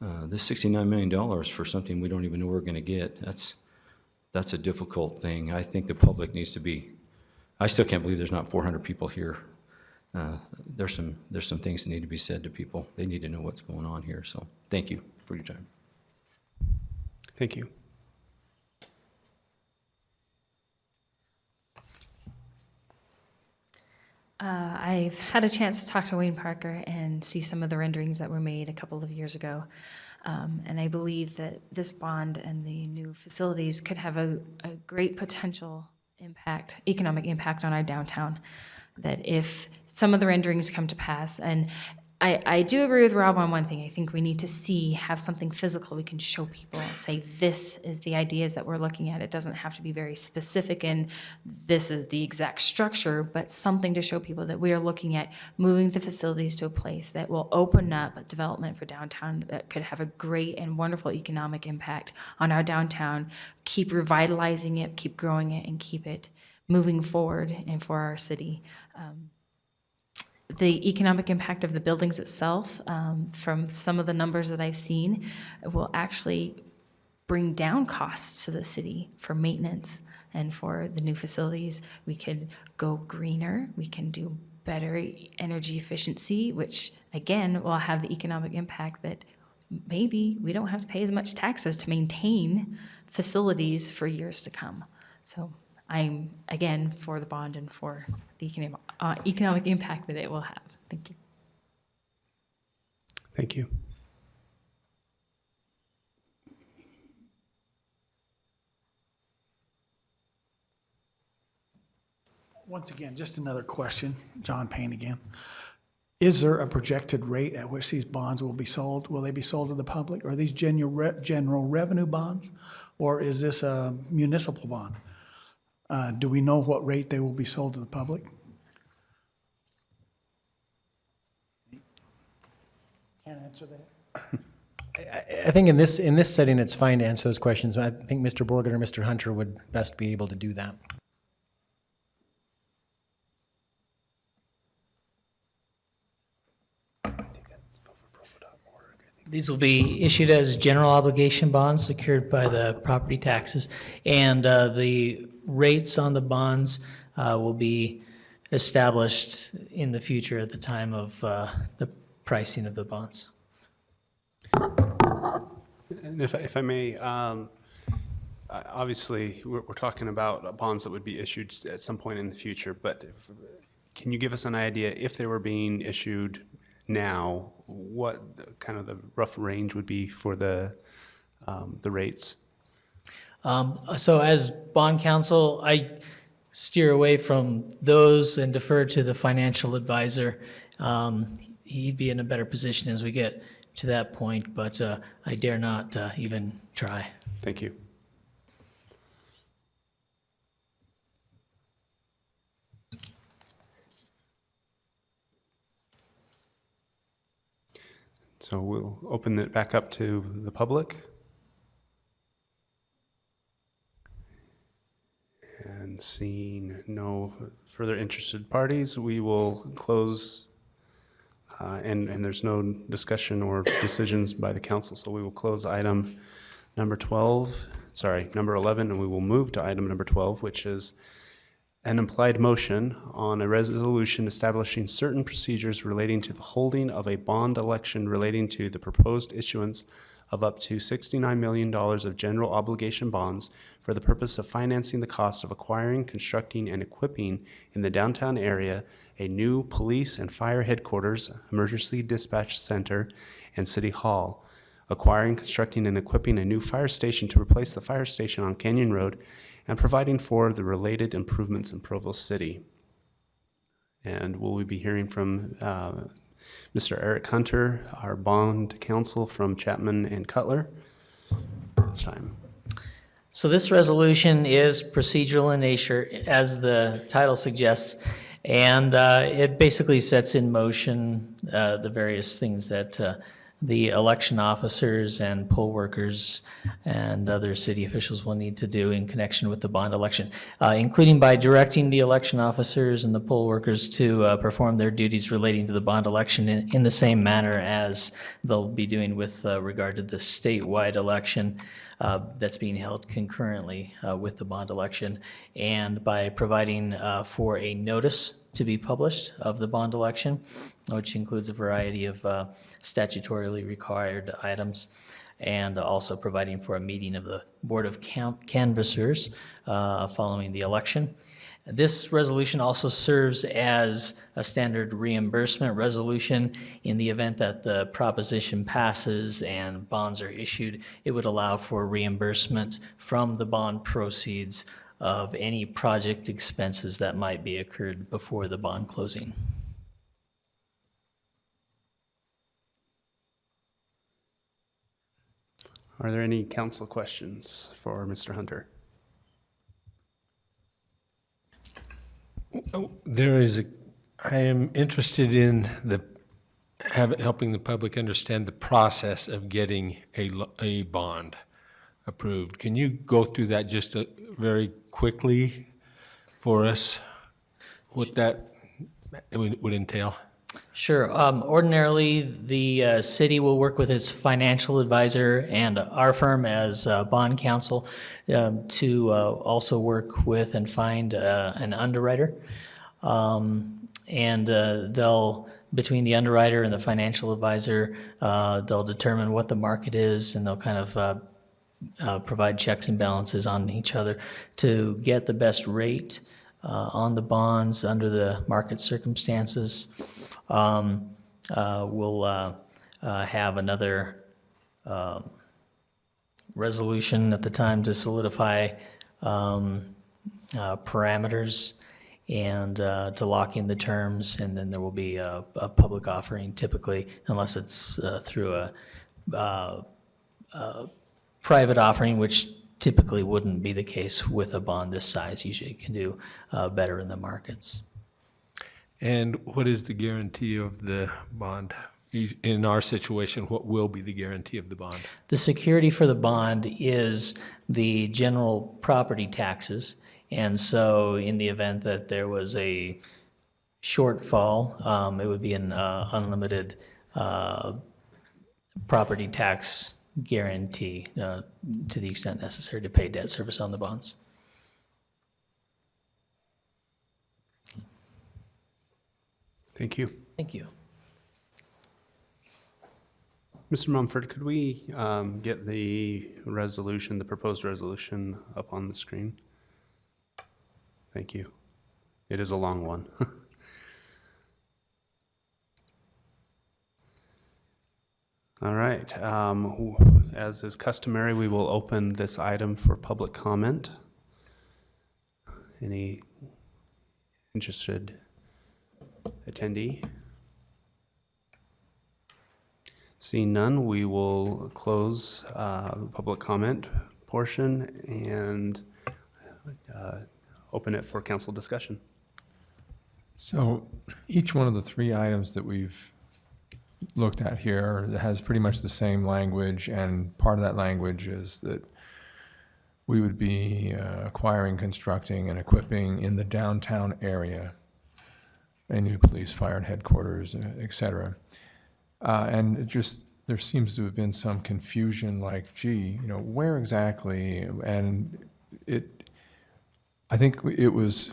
this $69 million for something we don't even know we're going to get, that's a difficult thing. I think the public needs to be, I still can't believe there's not 400 people here. There's some things that need to be said to people. They need to know what's going on here. So thank you for your time.
Thank you.
I've had a chance to talk to Wayne Parker and see some of the renderings that were made a couple of years ago. And I believe that this bond and the new facilities could have a great potential impact, economic impact on our downtown. That if some of the renderings come to pass, and I do agree with Rob on one thing. I think we need to have something physical we can show people and say, this is the ideas that we're looking at. It doesn't have to be very specific and this is the exact structure, but something to show people that we are looking at moving the facilities to a place that will open up a development for downtown that could have a great and wonderful economic impact on our downtown, keep revitalizing it, keep growing it, and keep it moving forward and for our city. The economic impact of the buildings itself, from some of the numbers that I've seen, will actually bring down costs to the city for maintenance and for the new facilities. We could go greener, we can do better energy efficiency, which again will have the economic impact that maybe we don't have to pay as much taxes to maintain facilities for years to come. So I'm, again, for the bond and for the economic impact that it will have. Thank you.
Thank you.
Once again, just another question. John Payne again. Is there a projected rate at which these bonds will be sold? Will they be sold to the public? Are these general revenue bonds, or is this a municipal bond? Do we know what rate they will be sold to the public? Can't answer that.
I think in this setting, it's fine to answer those questions. I think Mr. Borgen or Mr. Hunter would best be able to do that.
These will be issued as general obligation bonds secured by the property taxes, and the rates on the bonds will be established in the future at the time of the pricing of the bonds.
And if I may, obviously we're talking about bonds that would be issued at some point in the future, but can you give us an idea if they were being issued now, what kind of the rough range would be for the rates?
So as bond counsel, I steer away from those and defer to the financial advisor. He'd be in a better position as we get to that point, but I dare not even try.
Thank you. So we'll open it back up to the public. Seeing no further interested parties, we will close, and there's no discussion or decisions by the council, so we will close item number 11, and we will move to item number 12, which is an implied motion on a resolution establishing certain procedures relating to the holding of a bond election relating to the proposed issuance of up to $69 million of general obligation bonds for the purpose of financing the cost of acquiring, constructing, and equipping in the downtown area a new police and fire headquarters, emergency dispatch center, and city hall, acquiring, constructing, and equipping a new fire station to replace the fire station on Canyon Road, and providing for the related improvements in Provo City. And will we be hearing from Mr. Eric Hunter, our bond counsel from Chapman and Cutler this time.
So this resolution is procedural in nature, as the title suggests, and it basically sets in motion the various things that the election officers and poll workers and other city officials will need to do in connection with the bond election, including by directing the election officers and the poll workers to perform their duties relating to the bond election in the same manner as they'll be doing with regard to the statewide election that's being held concurrently with the bond election, and by providing for a notice to be published of the bond election, which includes a variety of statutorily required items, and also providing for a meeting of the Board of Canvassers following the election. This resolution also serves as a standard reimbursement resolution in the event that the proposition passes and bonds are issued. It would allow for reimbursement from the bond proceeds of any project expenses that might be occurred before the bond closing.
Are there any council questions for Mr. Hunter?
I am interested in helping the public understand the process of getting a bond approved. Can you go through that just very quickly for us, what that would entail?
Sure. Ordinarily, the city will work with its financial advisor and our firm as bond counsel to also work with and find an underwriter. And they'll, between the underwriter and the financial advisor, they'll determine what the market is, and they'll kind of provide checks and balances on each other to get the best rate on the bonds under the market circumstances. We'll have another resolution at the time to solidify parameters and to lock in the terms, and then there will be a public offering typically, unless it's through a private offering, which typically wouldn't be the case with a bond this size. Usually you can do better in the markets.
And what is the guarantee of the bond? In our situation, what will be the guarantee of the bond?
The security for the bond is the general property taxes. And so in the event that there was a shortfall, it would be an unlimited property tax guarantee to the extent necessary to pay debt service on the bonds.
Thank you.
Thank you.
Mr. Mumford, could we get the resolution, the proposed resolution, up on the screen? Thank you. It is a long one. All right. As is customary, we will open this item for public comment. Any interested attendee? Seeing none, we will close the public comment portion and open it for council discussion.
So each one of the three items that we've looked at here has pretty much the same language, and part of that language is that we would be acquiring, constructing, and equipping in the downtown area a new police, fire, and headquarters, et cetera. And it just, there seems to have been some confusion, like, gee, you know, where exactly? And I think it was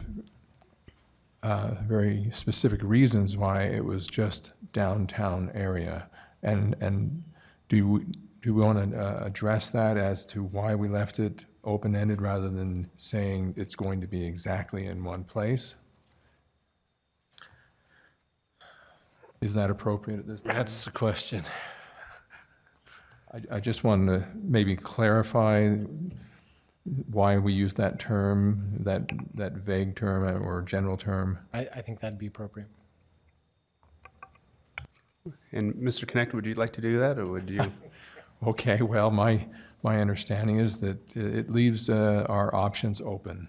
very specific reasons why it was just downtown area. And do we want to address that as to why we left it open-ended rather than saying it's going to be exactly in one place? Is that appropriate at this time?
That's the question.
I just wanted to maybe clarify why we use that term, that vague term or general term.
I think that'd be appropriate.
And Mr. Connect, would you like to do that, or would you?
Okay, well, my understanding is that it leaves our options open,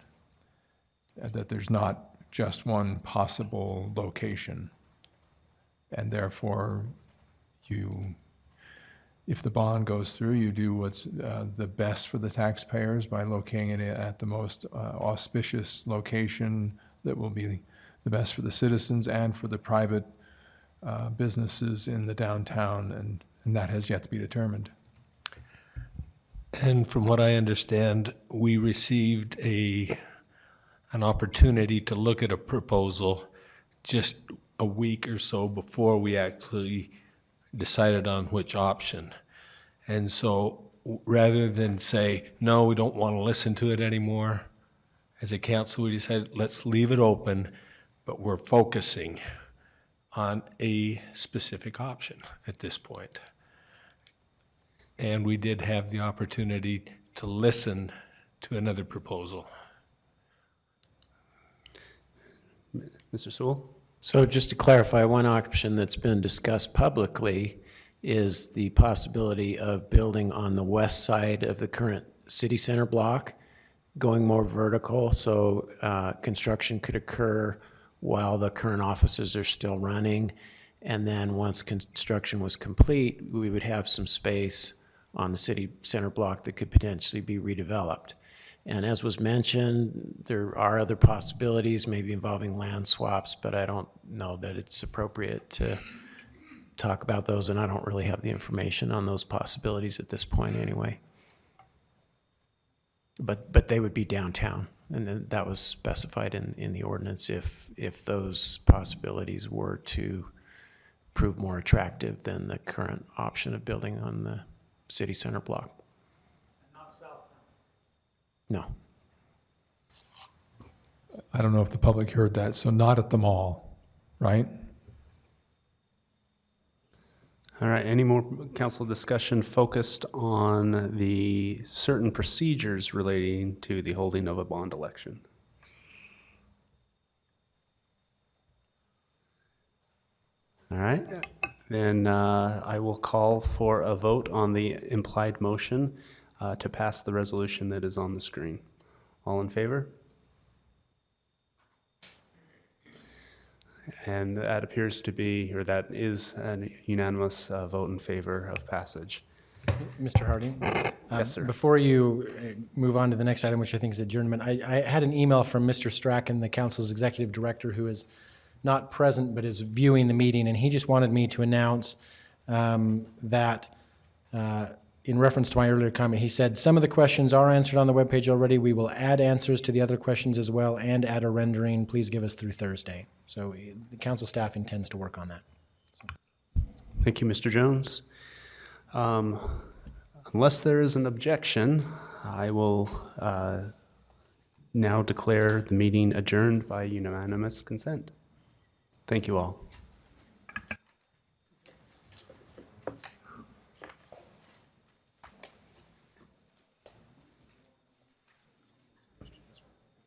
that there's not just one possible location. And therefore, if the bond goes through, you do what's the best for the taxpayers by locating it at the most auspicious location that will be the best for the citizens and for the private businesses in the downtown, and that has yet to be determined.
And from what I understand, we received an opportunity to look at a proposal just a week or so before we actually decided on which option. And so rather than say, no, we don't want to listen to it anymore, as a council, we decided, let's leave it open, but we're focusing on a specific option at this point. And we did have the opportunity to listen to another proposal.
Mr. Sewell?
So just to clarify, one option that's been discussed publicly is the possibility of building on the west side of the current city center block, going more vertical, so construction could occur while the current offices are still running. And then once construction was complete, we would have some space on the city center block that could potentially be redeveloped. And as was mentioned, there are other possibilities, maybe involving land swaps, but I don't know that it's appropriate to talk about those, and I don't really have the information on those possibilities at this point anyway. But they would be downtown, and then that was specified in the ordinance if those possibilities were to prove more attractive than the current option of building on the city center block. No.
I don't know if the public heard that, so not at the mall, right?
All right, any more council discussion focused on the certain procedures relating to the holding of a bond election? All right, then I will call for a vote on the implied motion to pass the resolution that is on the screen. All in favor? And that appears to be, or that is a unanimous vote in favor of passage.
Mr. Harding?
Yes, sir.
Before you move on to the next item, which I think is adjournment, I had an email from Mr. Strachan, the council's executive director, who is not present but is viewing the meeting, and he just wanted me to announce that in reference to my earlier comment, he said, some of the questions are answered on the webpage already. We will add answers to the other questions as well and add a rendering. Please give us through Thursday. So the council staff intends to work on that.
Thank you, Mr. Jones. Unless there is an objection, I will now declare the meeting adjourned by unanimous consent. Thank you all.